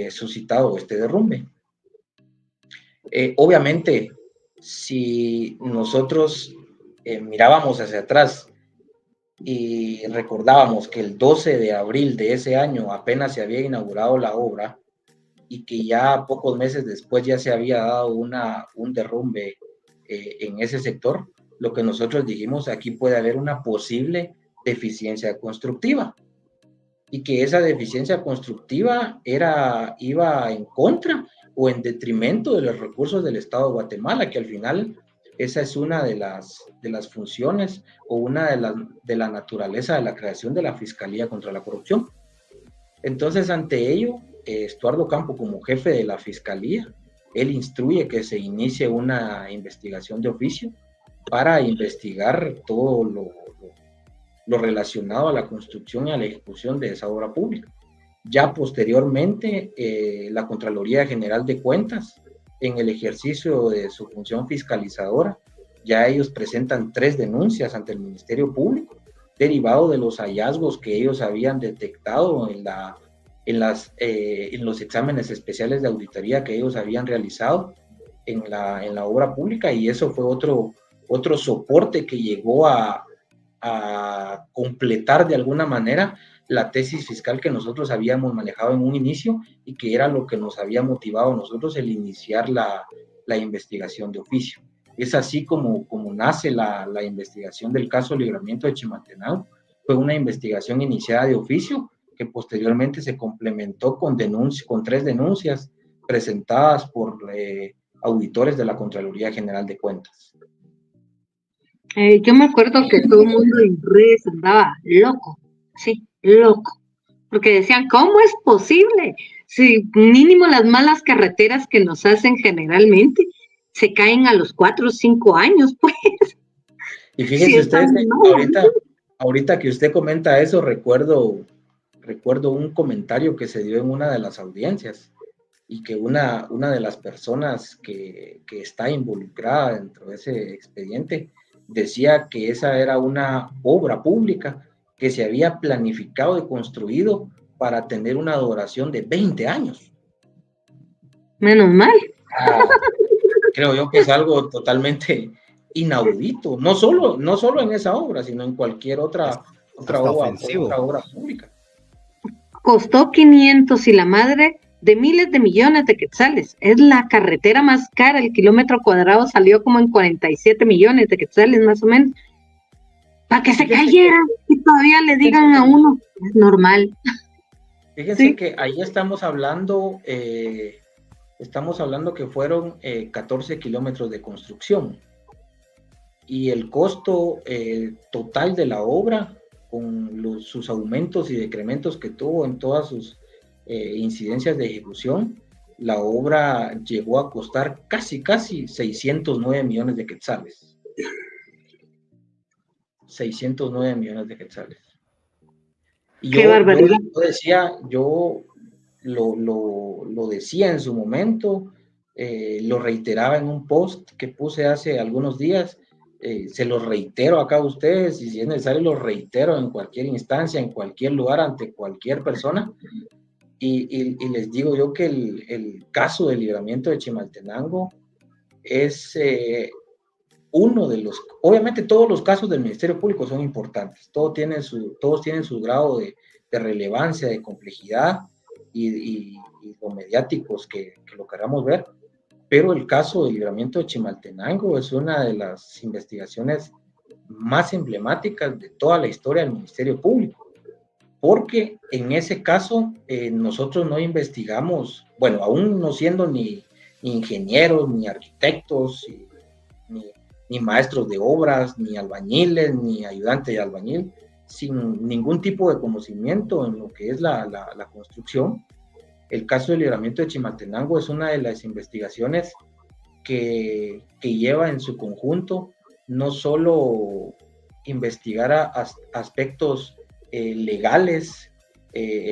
suscitado este derrumbe. Obviamente, si nosotros mirábamos hacia atrás y recordábamos que el 12 de abril de ese año apenas se había inaugurado la obra y que ya pocos meses después ya se había dado un derrumbe en ese sector, lo que nosotros dijimos, aquí puede haber una posible deficiencia constructiva, y que esa deficiencia constructiva iba en contra o en detrimento de los recursos del Estado de Guatemala, que al final esa es una de las funciones o una de la naturaleza de la creación de la Fiscalía contra la Corrupción. Entonces, ante ello, Estuardo Campo, como jefe de la Fiscalía, él instruye que se inicie una investigación de oficio para investigar todo lo relacionado a la construcción y a la ejecución de esa obra pública. Ya posteriormente, la Contraloría General de Cuentas, en el ejercicio de su función fiscalizadora, ya ellos presentan 3 denuncias ante el Ministerio Público, derivado de los hallazgos que ellos habían detectado en los exámenes especiales de auditoría que ellos habían realizado en la obra pública, y eso fue otro soporte que llegó a completar de alguna manera la tesis fiscal que nosotros habíamos manejado en un inicio y que era lo que nos había motivado a nosotros el iniciar la investigación de oficio. Es así como nace la investigación del caso Libramiento de Chimaltenango. Fue una investigación iniciada de oficio que posteriormente se complementó con 3 denuncias presentadas por auditores de la Contraloría General de Cuentas. Yo me acuerdo que todo el mundo en redes andaba loco, sí, loco, porque decían, ¿cómo es posible? Si mínimo las malas carreteras que nos hacen generalmente se caen a los 4 o 5 años, pues. Y Sí, fíjense está ustedes muy que mal. ahorita que usted comenta eso, recuerdo un comentario que se dio en una de las audiencias y que una de las personas que está involucrada dentro de ese expediente decía que esa era una obra pública que se había planificado y construido para tener una duración de 20 años. Menos mal. Ah, creo yo que es algo totalmente inaudito, no solo en esa obra, sino en cualquier Es otra hasta otra ofensivo. obra pública. Costó 500 y la madre de miles de millones de quetzales. Es la carretera más cara, el kilómetro cuadrado salió como en 47 millones de quetzales más o menos. Para que se Fíjense cayera y todavía le fíjense digan a que, uno, es normal. fíjense Sí, que ahí estamos hablando que fueron 14 kilómetros de construcción y el costo total de la obra, con sus aumentos y decrementos que tuvo en todas sus incidencias de ejecución, la obra llegó a costar casi 609 millones de quetzales. 609 millones de quetzales. Y qué barbaridad. yo lo decía en su momento, lo reiteraba en un post que puse hace algunos días, se lo reitero acá a ustedes y si es necesario lo reitero en cualquier instancia, en cualquier lugar, ante cualquier persona. Y les digo yo que el caso del libramiento de Chimaltenango es uno de los, obviamente todos los casos del Ministerio Público son importantes, todos tienen su grado de relevancia, de complejidad y lo mediáticos que lo queramos ver, pero el caso del libramiento de Chimaltenango es una de las investigaciones más emblemáticas de toda la historia del Ministerio Público, porque en ese caso nosotros no investigamos, bueno, aún no siendo ni ingenieros, ni arquitectos, ni maestros de obras, ni albañiles, ni ayudantes de albañil, sin ningún tipo de conocimiento en lo que es la construcción. El caso del libramiento de Chimaltenango es una de las investigaciones que lleva en su conjunto no solo investigar aspectos legales,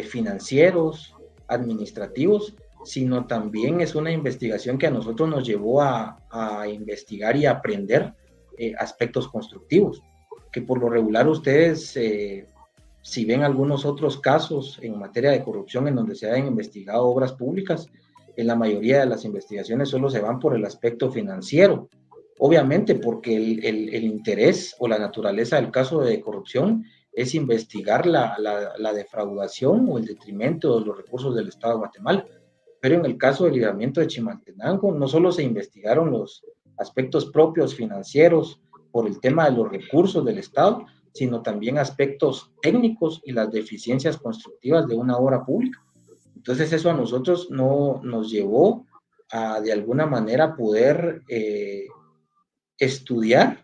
financieros, administrativos, sino también es una investigación que a nosotros nos llevó a investigar y aprender aspectos constructivos, que por lo regular ustedes, si ven algunos otros casos en materia de corrupción en donde se han investigado obras públicas, en la mayoría de las investigaciones solo se van por el aspecto financiero, obviamente porque el interés o la naturaleza del caso de corrupción es investigar la defraudación o el detrimento de los recursos del Estado de Guatemala. Pero en el caso del libramiento de Chimaltenango, no solo se investigaron los aspectos propios financieros por el tema de los recursos del Estado, sino también aspectos técnicos y las deficiencias constructivas de una obra pública. Entonces eso a nosotros no nos llevó a de alguna manera poder estudiar,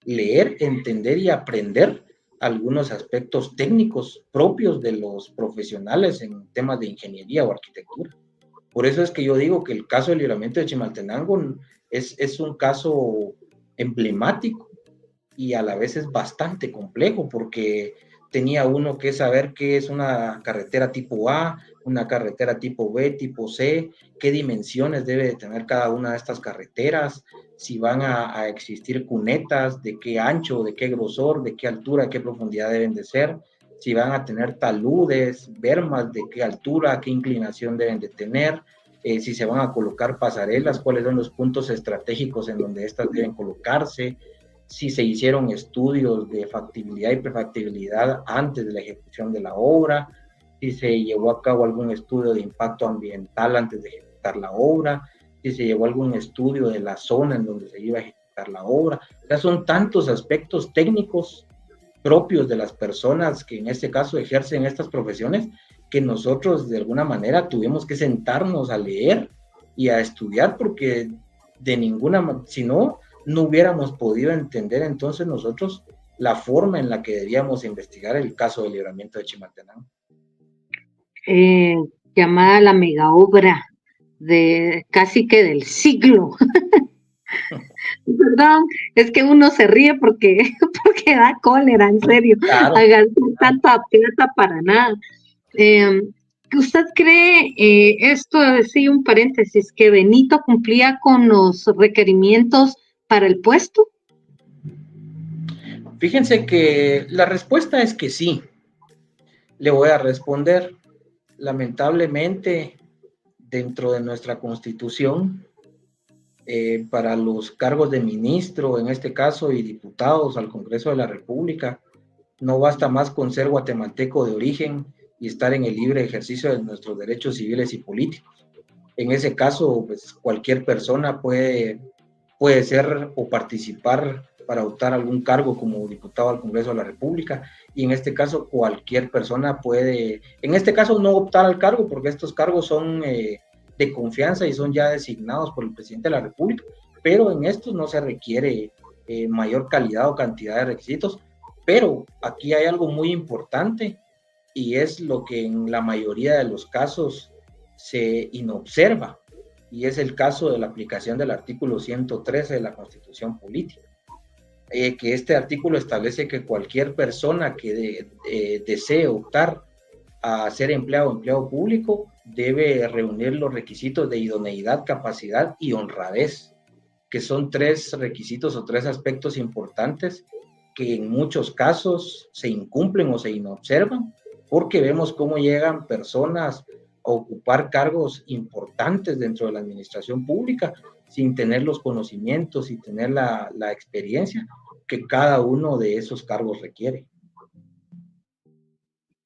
leer, entender y aprender algunos aspectos técnicos propios de los profesionales en temas de ingeniería o arquitectura. Por eso es que yo digo que el caso del libramiento de Chimaltenango es un caso emblemático y a la vez es bastante complejo porque tenía uno que saber qué es una carretera tipo A, una carretera tipo B, tipo C, qué dimensiones debe de tener cada una de estas carreteras, si van a existir cunetas, de qué ancho, de qué grosor, de qué altura, de qué profundidad deben de ser, si van a tener taludes, bermas, de qué altura, qué inclinación deben de tener, si se van a colocar pasarelas, cuáles son los puntos estratégicos en donde estas deben colocarse, si se hicieron estudios de factibilidad y prefactibilidad antes de la ejecución de la obra, si se llevó a cabo algún estudio de impacto ambiental antes de ejecutar la obra, si se llevó algún estudio de la zona en donde se iba a ejecutar la obra. O sea, son tantos aspectos técnicos propios de las personas que en este caso ejercen estas profesiones que nosotros de alguna manera tuvimos que sentarnos a leer y a estudiar porque de ninguna manera, si no, no hubiéramos podido entender entonces nosotros la forma en la que debíamos investigar el caso del libramiento de Chimaltenango. eh, llamada la mega obra de casi que del siglo. Perdón, es que uno se ríe porque, porque da cólera, en serio, Claro. hagan tanta plata para nada. ¿Usted cree, esto sí, un paréntesis, que Benito cumplía con los requerimientos para el puesto? Fíjense que la respuesta es que sí. Le voy a responder. Lamentablemente, dentro de nuestra Constitución, para los cargos de ministro, en este caso, y diputados al Congreso de la República, no basta más con ser guatemalteco de origen y estar en el libre ejercicio de nuestros derechos civiles y políticos. En ese caso, pues cualquier persona puede ser o participar para optar algún cargo como diputado al Congreso de la República, y en este caso cualquier persona puede, en este caso no optar al cargo, porque estos cargos son de confianza y son ya designados por el presidente de la República, pero en estos no se requiere mayor calidad o cantidad de requisitos. Pero aquí hay algo muy importante, y es lo que en la mayoría de los casos se inobserva, y es el caso de la aplicación del artículo 113 de la Constitución Política, que este artículo establece que cualquier persona que desee optar a ser empleado o empleado público debe reunir los requisitos de idoneidad, capacidad y honradez, que son 3 requisitos o 3 aspectos importantes que en muchos casos se incumplen o se inobservan, porque vemos cómo llegan personas a ocupar cargos importantes dentro de la administración pública sin tener los conocimientos, sin tener la experiencia que cada uno de esos cargos requiere.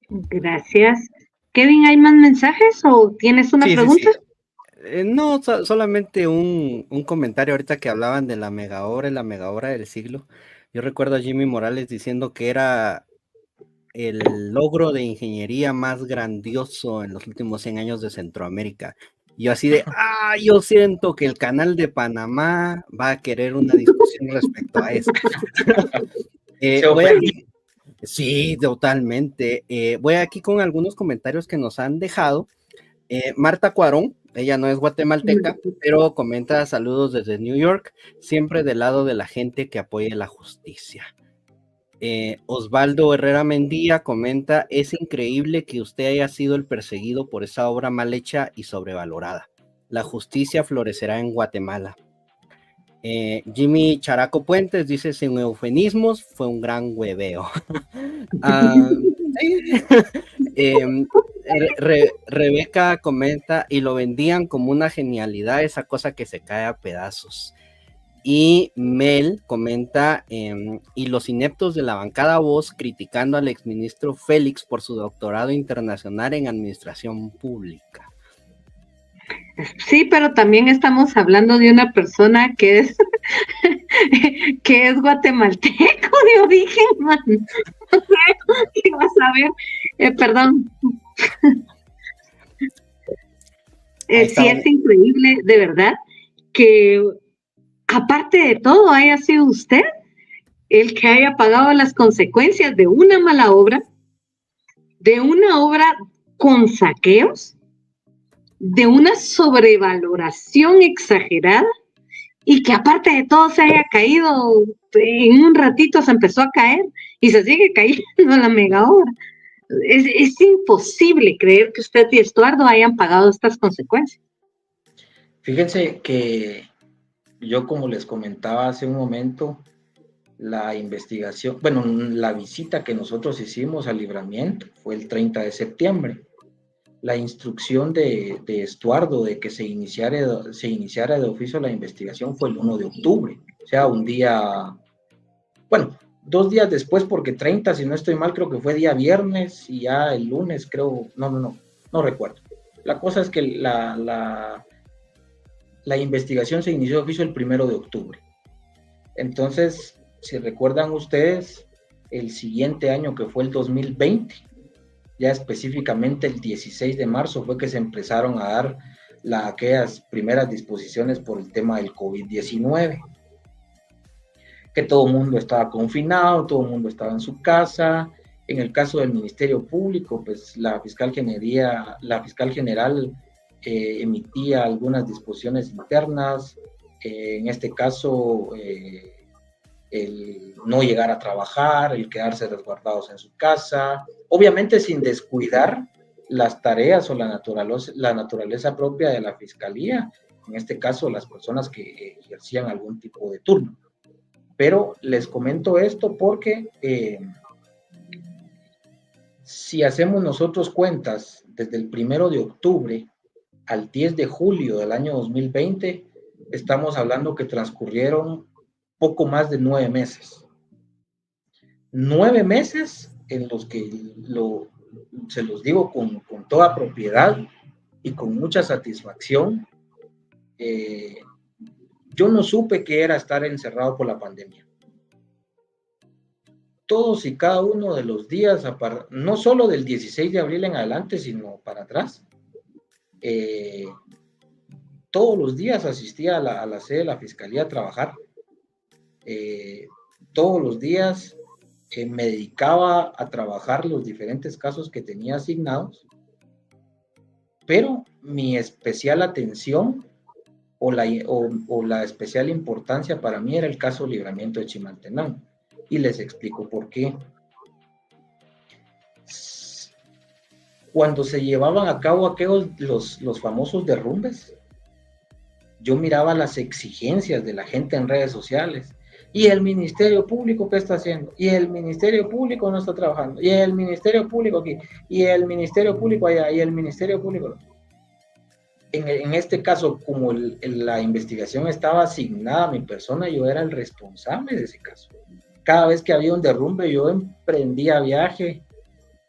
Gracias. Kevin, ¿hay más mensajes o tienes una pregunta? Sí. No, solamente un comentario ahorita que hablaban de la mega obra y la mega obra del siglo. Yo recuerdo a Jimmy Morales diciendo que era el logro de ingeniería más grandioso en los últimos 100 años de Centroamérica. Y yo así de, yo siento que el canal de Panamá va a querer una discusión respecto a eso. Sí, totalmente. Voy aquí con algunos comentarios que nos han dejado. Marta Cuarón, ella no es guatemalteca, pero comenta: saludos desde New York, siempre del lado de la gente que apoye la justicia. Osvaldo Herrera Mendía comenta: es increíble que usted haya sido el perseguido por esa obra mal hecha y sobrevalorada. La justicia florecerá en Guatemala. Jimmy Characo Puentes dice: sin eufemismos, fue un gran hueveo. Rebeca comenta: y lo vendían como una genialidad, esa cosa que se cae a pedazos. Y Mel comenta: y los ineptos de la bancada Voz criticando al exministro Félix por su doctorado internacional en administración pública. Sí, pero también estamos hablando de una persona que es que es guatemalteco de origen, man. ¿Qué vas a ver? Perdón. Sí, es increíble, de verdad, que aparte de todo haya sido usted el que haya pagado las consecuencias de una mala obra, de una obra con saqueos, de una sobrevaloración exagerada, y que aparte de todo se haya caído, en un ratito se empezó a caer y se sigue cayendo la mega obra. Es imposible creer que usted y Estuardo hayan pagado estas consecuencias. Fíjense que yo, como les comentaba hace un momento, la investigación, bueno, la visita que nosotros hicimos al Libramiento fue el 30 de septiembre. La instrucción de Estuardo de que se iniciara de oficio la investigación fue el 1 de octubre, o sea, un día, bueno, 2 días después, porque 30, si no estoy mal, creo que fue día viernes, y ya el lunes, creo, no recuerdo. La cosa es que la investigación se inició de oficio el 1 de octubre. Entonces, si recuerdan ustedes, el siguiente año, que fue el 2020, ya específicamente el 16 de marzo, fue que se empezaron a dar aquellas primeras disposiciones por el tema del COVID-19, que todo el mundo estaba confinado, todo el mundo estaba en su casa, En el caso del Ministerio Público, pues la fiscal general emitía algunas disposiciones internas, en este caso el no llegar a trabajar, el quedarse resguardados en su casa, obviamente sin descuidar las tareas o la naturaleza propia de la fiscalía, en este caso las personas que ejercían algún tipo de turno. Pero les comento esto porque si hacemos nosotros cuentas desde el 1 de octubre al 10 de julio del año 2020, estamos hablando que transcurrieron poco más de 9 meses. 9 meses en los que se los digo con toda propiedad y con mucha satisfacción, yo no supe qué era estar encerrado por la pandemia. Todos y cada uno de los días, no solo del 16 de abril en adelante, sino para atrás, todos los días asistía a la sede de la Fiscalía a trabajar. Todos los días me dedicaba a trabajar los diferentes casos que tenía asignados, pero mi especial atención o la especial importancia para mí era el caso Libramiento de Chimaltenango. Y les explico por qué. Cuando se llevaban a cabo aquellos, los famosos derrumbes, yo miraba las exigencias de la gente en redes sociales. ¿Y el Ministerio Público qué está haciendo? ¿Y el Ministerio Público no está trabajando? ¿Y el Ministerio Público aquí? ¿Y el Ministerio Público allá? ¿Y el Ministerio Público? En este caso, como la investigación estaba asignada a mi persona, yo era el responsable de ese caso. Cada vez que había un derrumbe, yo emprendía viaje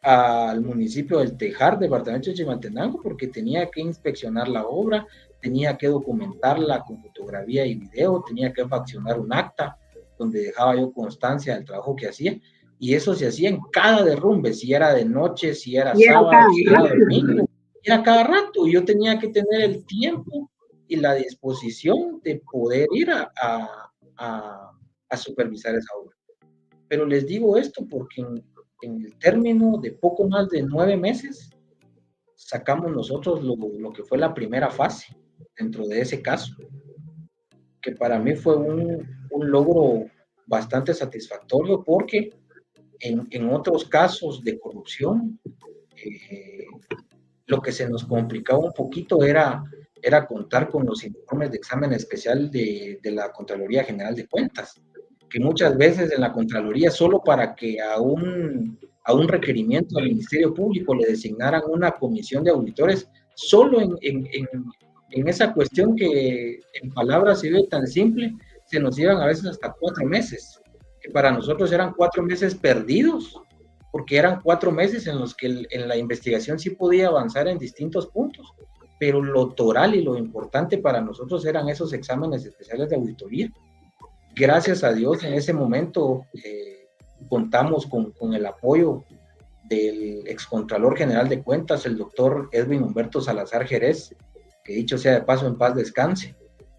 al municipio del Tejar, departamento de Chimaltenango, porque tenía que inspeccionar la obra, tenía que documentarla con fotografía y video, tenía que faccionar un acta donde dejaba yo constancia del trabajo que hacía, y eso se hacía en cada derrumbe, si era de noche, si era sábado, si era domingo, era cada rato, y yo tenía que tener el tiempo y la disposición de poder ir a supervisar esa obra. Pero les digo esto porque en el término de poco más de 9 meses, sacamos nosotros lo que fue la primera fase dentro de ese caso, que para mí fue un logro bastante satisfactorio porque en otros casos de corrupción, lo que se nos complicaba un poquito era contar con los informes de examen especial de la Contraloría General de Cuentas, que muchas veces en la Contraloría, solo para que a un requerimiento al Ministerio Público le designaran una comisión de auditores, solo en esa cuestión que en palabras se ve tan simple, se nos iban a veces hasta 4 meses, que para nosotros eran 4 meses perdidos, porque eran 4 meses en los que en la investigación sí podía avanzar en distintos puntos, pero lo toral y lo importante para nosotros eran esos exámenes especiales de auditoría. Gracias a Dios, en ese momento contamos con el apoyo del excontralor general de cuentas, el doctor Edwin Humberto Salazar Jerez, que dicho sea de paso, en paz descanse,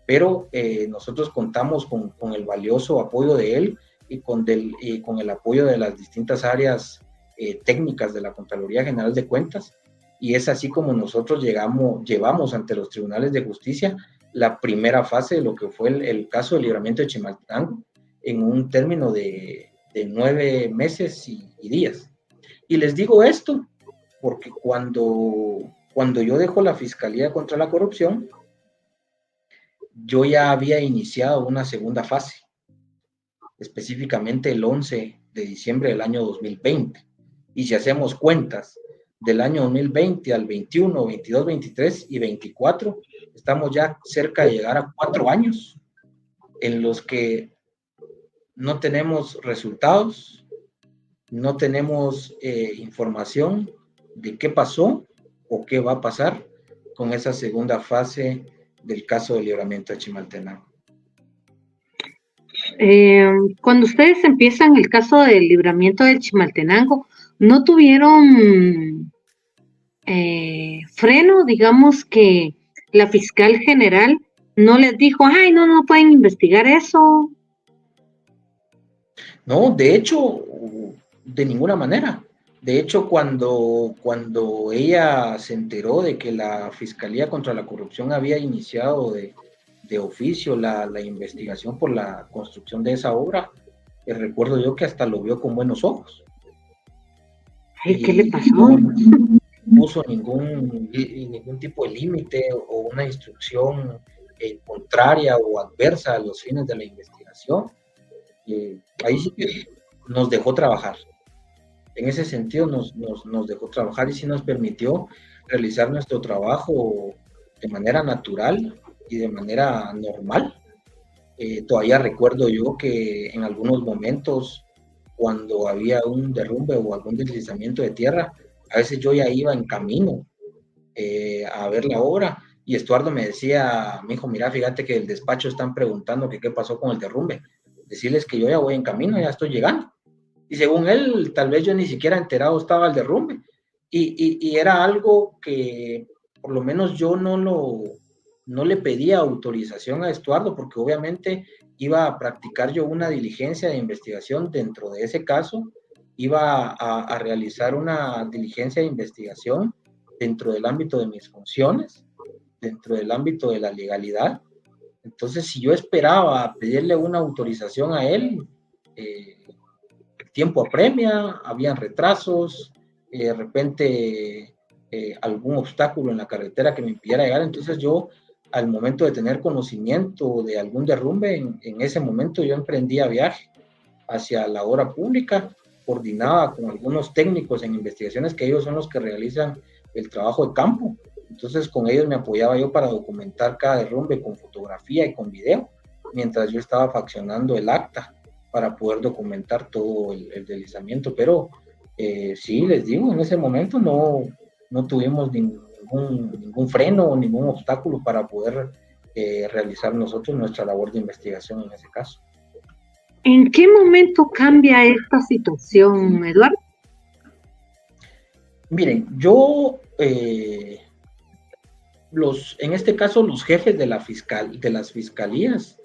pero nosotros contamos con el valioso apoyo de él y con el apoyo de las distintas áreas técnicas de la Contraloría General de Cuentas, y es así como nosotros llevamos ante los tribunales de justicia la primera fase de lo que fue el caso de Libramiento de Chimaltenango en un término de 9 meses y días. Y les digo esto porque cuando yo dejo la Fiscalía contra la Corrupción, yo ya había iniciado una segunda fase, específicamente el 11 de diciembre del año 2020. Y si hacemos cuentas del año 2020 al 21, 22, 23 y 24, estamos ya cerca de llegar a 4 años en los que no tenemos resultados, no tenemos información de qué pasó o qué va a pasar con esa segunda fase del caso de Libramiento de Chimaltenango. Cuando ustedes empiezan el caso del Libramiento de Chimaltenango, ¿no tuvieron freno? Digamos que la fiscal general no les dijo, ay, no pueden investigar eso. No, de hecho, de ninguna manera. De hecho, cuando ella se enteró de que la Fiscalía contra la Corrupción había iniciado de oficio la investigación por la construcción de esa obra, recuerdo yo que hasta lo vio con buenos ojos. Ay, ¿qué le pasó? No puso ningún tipo de límite o una instrucción contraria o adversa a los fines de la investigación. Ahí sí que nos dejó trabajar. En ese sentido nos dejó trabajar y sí nos permitió realizar nuestro trabajo de manera natural y de manera normal. Todavía recuerdo yo que en algunos momentos, cuando había un derrumbe o algún deslizamiento de tierra, a veces yo ya iba en camino a ver la obra y Estuardo me decía, mijo, mira, fíjate que el despacho están preguntando que qué pasó con el derrumbe. Decirles que yo ya voy en camino, ya estoy llegando. Y según él, tal vez yo ni siquiera enterado estaba el derrumbe. Y era algo que por lo menos yo no le pedía autorización a Estuardo, porque obviamente iba a practicar yo una diligencia de investigación dentro de ese caso, iba a realizar una diligencia de investigación dentro del ámbito de mis funciones, dentro del ámbito de la legalidad. Entonces, si yo esperaba pedirle una autorización a él, el tiempo apremia, habían retrasos, de repente algún obstáculo en la carretera que me impidiera llegar. Entonces yo, al momento de tener conocimiento de algún derrumbe, en ese momento yo emprendía viaje hacia la obra pública, coordinaba con algunos técnicos en investigaciones que ellos son los que realizan el trabajo de campo. Entonces con ellos me apoyaba yo para documentar cada derrumbe con fotografía y con video, mientras yo estaba faccionando el acta para poder documentar todo el deslizamiento. Pero sí, les digo, en ese momento no tuvimos ningún freno o ningún obstáculo para poder realizar nosotros nuestra labor de investigación en ese caso. ¿En qué momento cambia esta situación, Eduardo? Miren, yo, en este caso, los jefes de las fiscalías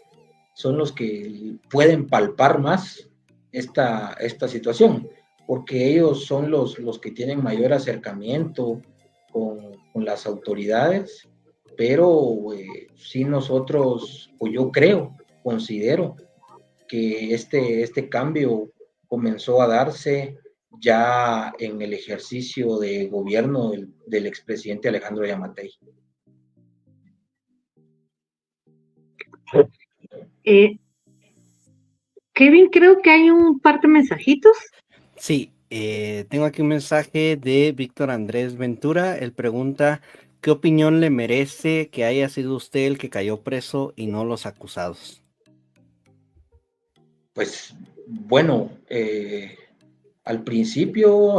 son los que pueden palpar más esta situación, porque ellos son los que tienen mayor acercamiento con las autoridades, pero sí nosotros, o yo considero que este cambio comenzó a darse ya en el ejercicio de gobierno del expresidente Alejandro Yamatei. Kevin, creo que hay un par de mensajitos. Sí, tengo aquí un mensaje de Víctor Andrés Ventura. Él pregunta, ¿qué opinión le merece que haya sido usted el que cayó preso y no los acusados? Pues bueno, al principio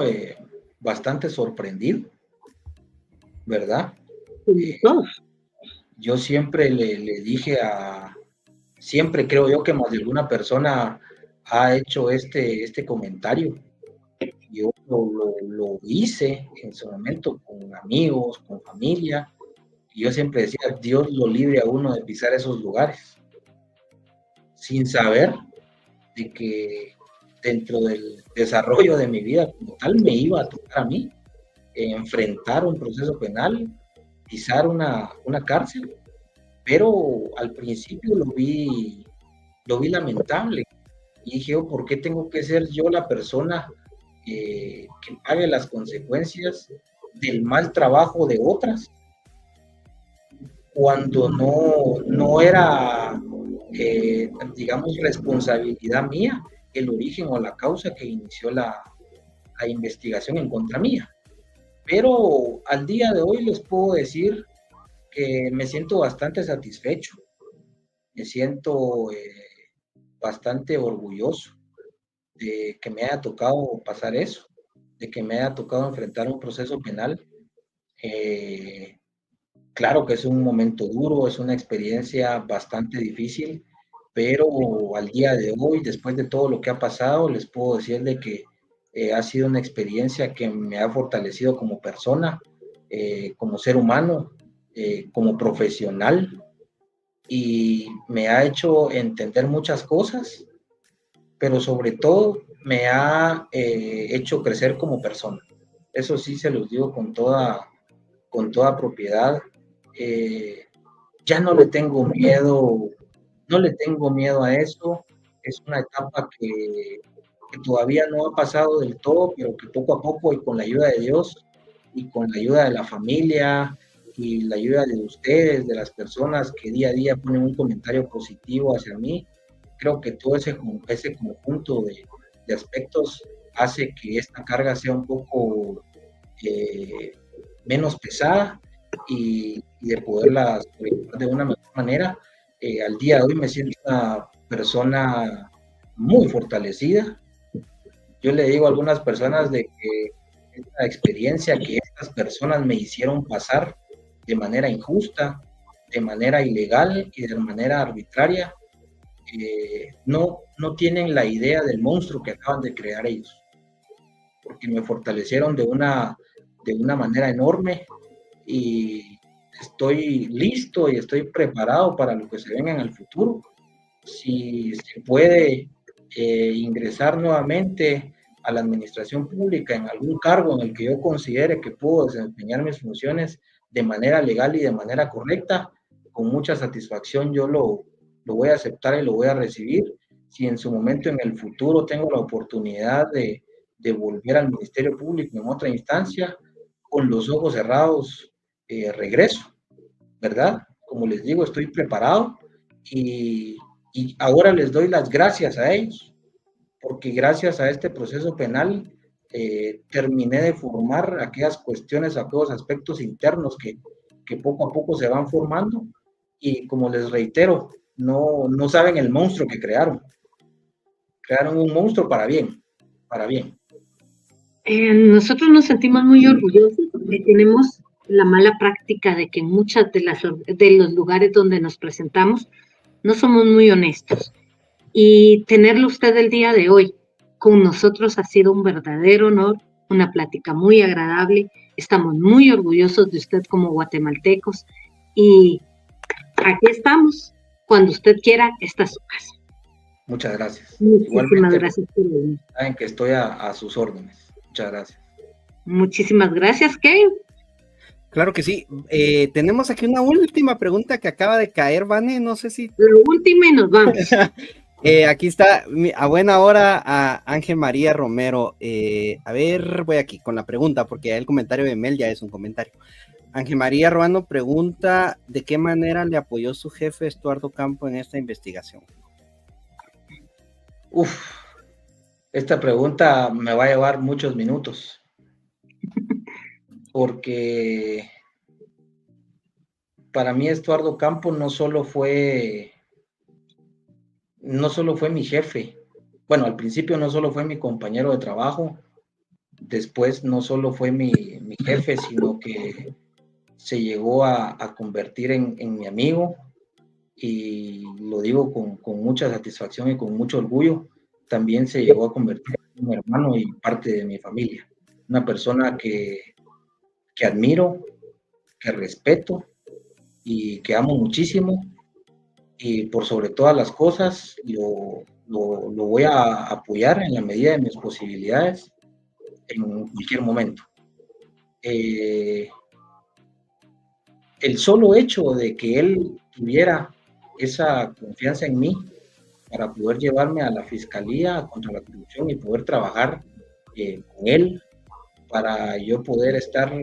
bastante sorprendido, ¿verdad? Yo siempre le dije siempre creo yo que más de alguna persona ha hecho este comentario. Yo lo hice en su momento con amigos, con familia, y yo siempre decía, Dios lo libre a uno de pisar esos lugares, sin saber de que dentro del desarrollo de mi vida como tal me iba a tocar a mí enfrentar un proceso penal, pisar una cárcel, pero al principio lo vi lamentable y dije, ¿por qué tengo que ser yo la persona que pague las consecuencias del mal trabajo de otras? Cuando no era, digamos, responsabilidad mía el origen o la causa que inició la investigación en contra mía. Pero al día de hoy les puedo decir que me siento bastante satisfecho, me siento bastante orgulloso de que me haya tocado pasar eso, de que me haya tocado enfrentar un proceso penal. Claro que es un momento duro, es una experiencia bastante difícil, pero al día de hoy, después de todo lo que ha pasado, les puedo decir de que ha sido una experiencia que me ha fortalecido como persona, como ser humano, como profesional, y me ha hecho entender muchas cosas, pero sobre todo me ha hecho crecer como persona. Eso sí se los digo con toda propiedad. Ya no le tengo miedo, no le tengo miedo a eso. Es una etapa que todavía no ha pasado del todo, pero que poco a poco y con la ayuda de Dios y con la ayuda de la familia y la ayuda de ustedes, de las personas que día a día ponen un comentario positivo hacia mí, creo que todo ese conjunto de aspectos hace que esta carga sea un poco menos pesada y de poderla sobrellevar de una mejor manera. Al día de hoy me siento una persona muy fortalecida. Yo le digo a algunas personas de que esta experiencia que estas personas me hicieron pasar de manera injusta, de manera ilegal y de manera arbitraria, no tienen la idea del monstruo que acaban de crear ellos, porque me fortalecieron de una manera enorme y estoy listo y estoy preparado para lo que se venga en el futuro. Si se puede ingresar nuevamente a la administración pública en algún cargo en el que yo considere que puedo desempeñar mis funciones de manera legal y de manera correcta, con mucha satisfacción yo lo voy a aceptar y lo voy a recibir. Si en su momento en el futuro tengo la oportunidad de volver al Ministerio Público en otra instancia, con los ojos cerrados regreso, ¿verdad? Como les digo, estoy preparado y ahora les doy las gracias a ellos, porque gracias a este proceso penal terminé de formar aquellas cuestiones, aquellos aspectos internos que poco a poco se van formando y como les reitero, no saben el monstruo que crearon. Crearon un monstruo para bien, para bien. Nosotros nos sentimos muy orgullosos porque tenemos la mala práctica de que en muchas de los lugares donde nos presentamos no somos muy honestos. Y tenerlo usted el día de hoy con nosotros ha sido un verdadero honor, una plática muy agradable. Estamos muy orgullosos de usted como guatemaltecos y aquí estamos. Cuando usted quiera, esta es su casa. Muchas gracias. Muchísimas gracias por venir. Saben que estoy a sus órdenes. Muchas gracias. Muchísimas gracias, Kevin. Claro que sí. Tenemos aquí una última pregunta que acaba de caer, Vane. No sé si. Lo último y nos vamos. Aquí está, a buena hora, a Ángel María Romero. A ver, voy aquí con la pregunta, porque el comentario de Mel ya es un comentario. Ángel María Romero pregunta: ¿de qué manera le apoyó su jefe Estuardo Campo en esta investigación? Esta pregunta me va a llevar muchos minutos. Porque para mí Estuardo Campo no solo fue mi jefe. Bueno, al principio no solo fue mi compañero de trabajo, después no solo fue mi jefe, sino que se llegó a convertir en mi amigo, y lo digo con mucha satisfacción y con mucho orgullo. También se llegó a convertir en mi hermano y parte de mi familia. Una persona que admiro, que respeto y que amo muchísimo, y por sobre todas las cosas lo voy a apoyar en la medida de mis posibilidades en cualquier momento. El solo hecho de que él tuviera esa confianza en mí para poder llevarme a la Fiscalía contra la Corrupción y poder trabajar con él, para yo poder estar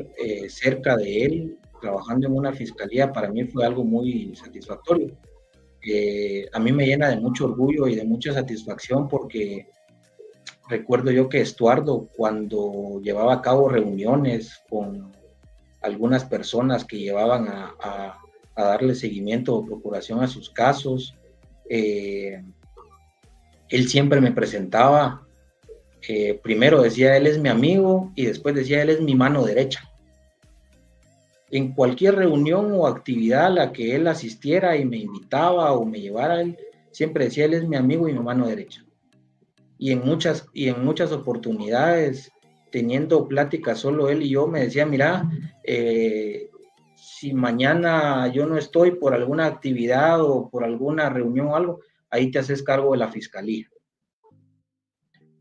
cerca de él, trabajando en una fiscalía, para mí fue algo muy satisfactorio. A mí me llena de mucho orgullo y de mucha satisfacción, porque recuerdo yo que Estuardo, cuando llevaba a cabo reuniones con algunas personas que llevaban a darle seguimiento o procuración a sus casos, él siempre me presentaba. Primero decía él es mi amigo y después decía él es mi mano derecha. En cualquier reunión o actividad a la que él asistiera y me invitaba o me llevara, él siempre decía él es mi amigo y mi mano derecha. Y en muchas oportunidades, teniendo pláticas solo él y yo, me decía: mira, si mañana yo no estoy por alguna actividad o por alguna reunión o algo, ahí te haces cargo de la fiscalía.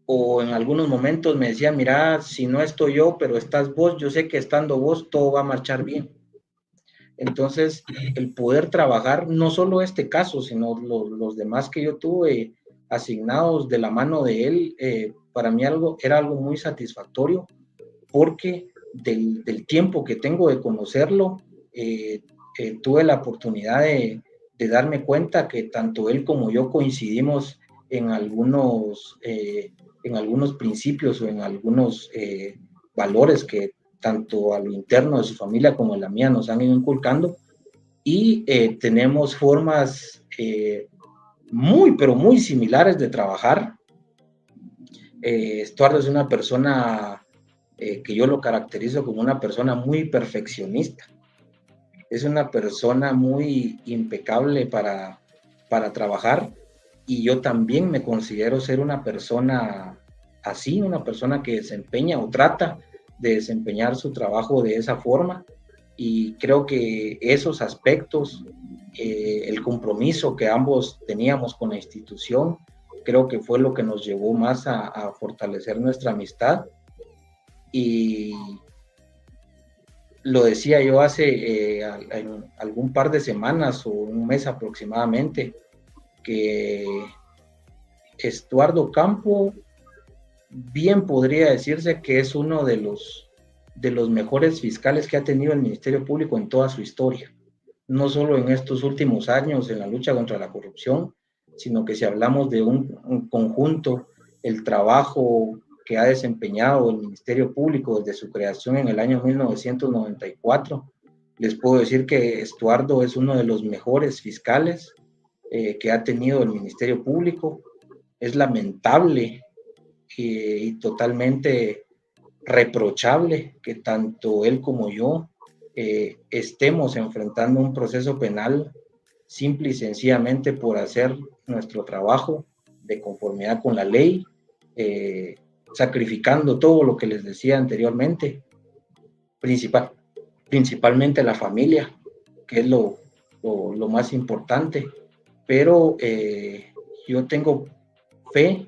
o en algunos momentos me decía, mira, si no estoy yo, pero estás vos, yo sé que estando vos todo va a marchar bien. Entonces, el poder trabajar, no solo este caso, sino los demás que yo tuve asignados de la mano de él, para mí era algo muy satisfactorio, porque del tiempo que tengo de conocerlo, tuve la oportunidad de darme cuenta que tanto él como yo coincidimos en algunos principios o en algunos valores que tanto a lo interno de su familia como a la mía nos han ido inculcando, y tenemos formas muy, pero muy similares de trabajar. Estuardo es una persona que yo lo caracterizo como una persona muy perfeccionista. Es una persona muy impecable para trabajar, y yo también me considero ser una persona así, una persona que desempeña o trata de desempeñar su trabajo de esa forma, y creo que esos aspectos, el compromiso que ambos teníamos con la institución, creo que fue lo que nos llevó más a fortalecer nuestra amistad. Y lo decía yo hace algún par de semanas o un mes aproximadamente, que Estuardo Campo bien podría decirse que es uno de los mejores fiscales que ha tenido el Ministerio Público en toda su historia, no solo en estos últimos años en la lucha contra la corrupción, sino que si hablamos de un conjunto, el trabajo que ha desempeñado el Ministerio Público desde su creación en el año 1994, les puedo decir que Estuardo es uno de los mejores fiscales que ha tenido el Ministerio Público. Es lamentable y totalmente reprochable que tanto él como yo estemos enfrentando un proceso penal simple y sencillamente por hacer nuestro trabajo de conformidad con la ley, sacrificando todo lo que les decía anteriormente, principalmente la familia, que es lo más importante. Pero yo tengo fe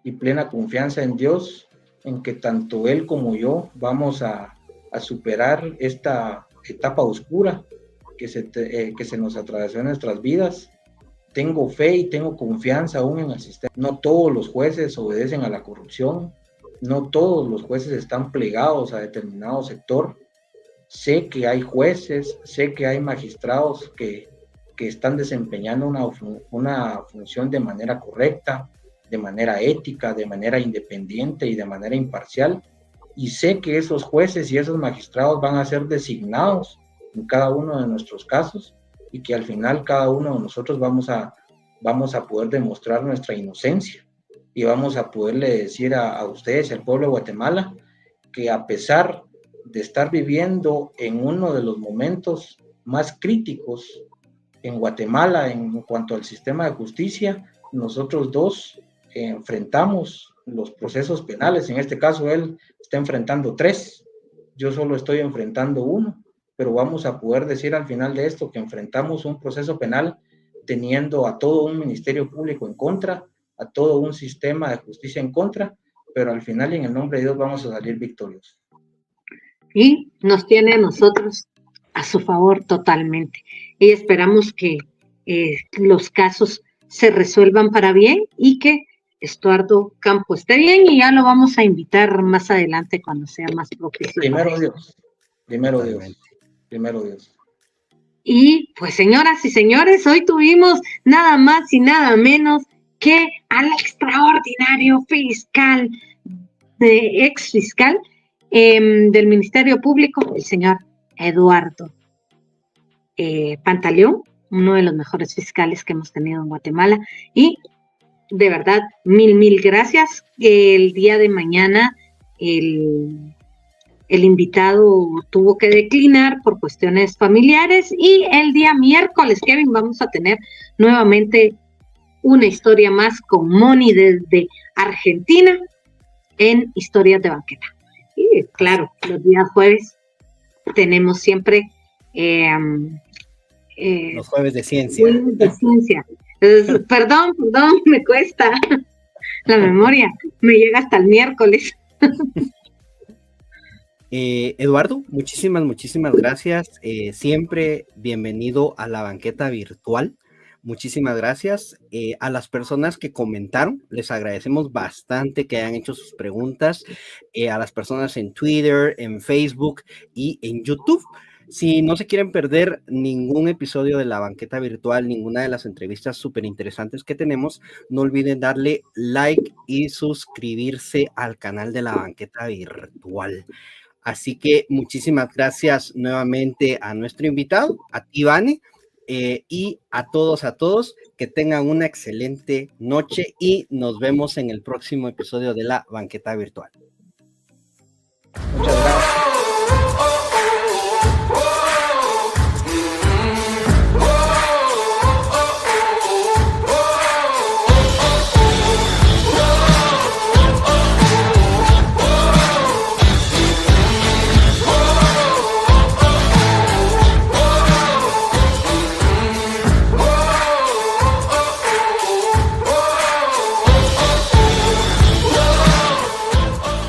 y plena confianza en Dios, en que tanto Él como yo vamos a superar esta etapa oscura que se nos atravesó en nuestras vidas. Tengo fe y tengo confianza aún en el sistema. No todos los jueces obedecen a la corrupción, no todos los jueces están plegados a determinado sector. Sé que hay jueces, sé que hay magistrados que están desempeñando una función de manera correcta, de manera ética, de manera independiente y de manera imparcial, y sé que esos jueces y esos magistrados van a ser designados en cada uno de nuestros casos, y que al final cada uno de nosotros vamos a poder demostrar nuestra inocencia, y vamos a poderle decir a ustedes y al pueblo de Guatemala que, a pesar de estar viviendo en uno de los momentos más críticos en Guatemala en cuanto al sistema de justicia, nosotros dos enfrentamos los procesos penales. En este caso él está enfrentando 3, yo solo estoy enfrentando 1, pero vamos a poder decir al final de esto que enfrentamos un proceso penal teniendo a todo un ministerio público en contra, a todo un sistema de justicia en contra, pero al final y en el nombre de Dios vamos a salir victoriosos. Y nos tiene a nosotros a su favor totalmente. Y esperamos que los casos se resuelvan para bien y que Estuardo Campo esté bien, y ya lo vamos a invitar más adelante cuando sea más propicio. Primero Dios. Primero Dios. Y pues, señoras y señores, hoy tuvimos nada más y nada menos que al extraordinario fiscal, ex fiscal del Ministerio Público, el señor Eduardo Pantaleón, uno de los mejores fiscales que hemos tenido en Guatemala. Y de verdad, mil gracias. El día de mañana el invitado tuvo que declinar por cuestiones familiares, y el día miércoles, Kevin, vamos a tener nuevamente una historia más con Moni desde Argentina en Historias de Banqueta. Y claro, los días jueves tenemos siempre los jueves de ciencia. Perdón, me cuesta. La memoria me llega hasta el miércoles. Eduardo, muchísimas gracias. Siempre bienvenido a la banqueta virtual. Muchísimas gracias. A las personas que comentaron, les agradecemos bastante que hayan hecho sus preguntas. A las personas en Twitter, en Facebook y en YouTube. Si no se quieren perder ningún episodio de la banqueta virtual, ninguna de las entrevistas súper interesantes que tenemos, no olviden darle like y suscribirse al canal de la banqueta virtual. Así que muchísimas gracias nuevamente a nuestro invitado, a ti, Vane, y a todos, que tengan una excelente noche y nos vemos en el próximo episodio de la banqueta virtual. Muchas gracias.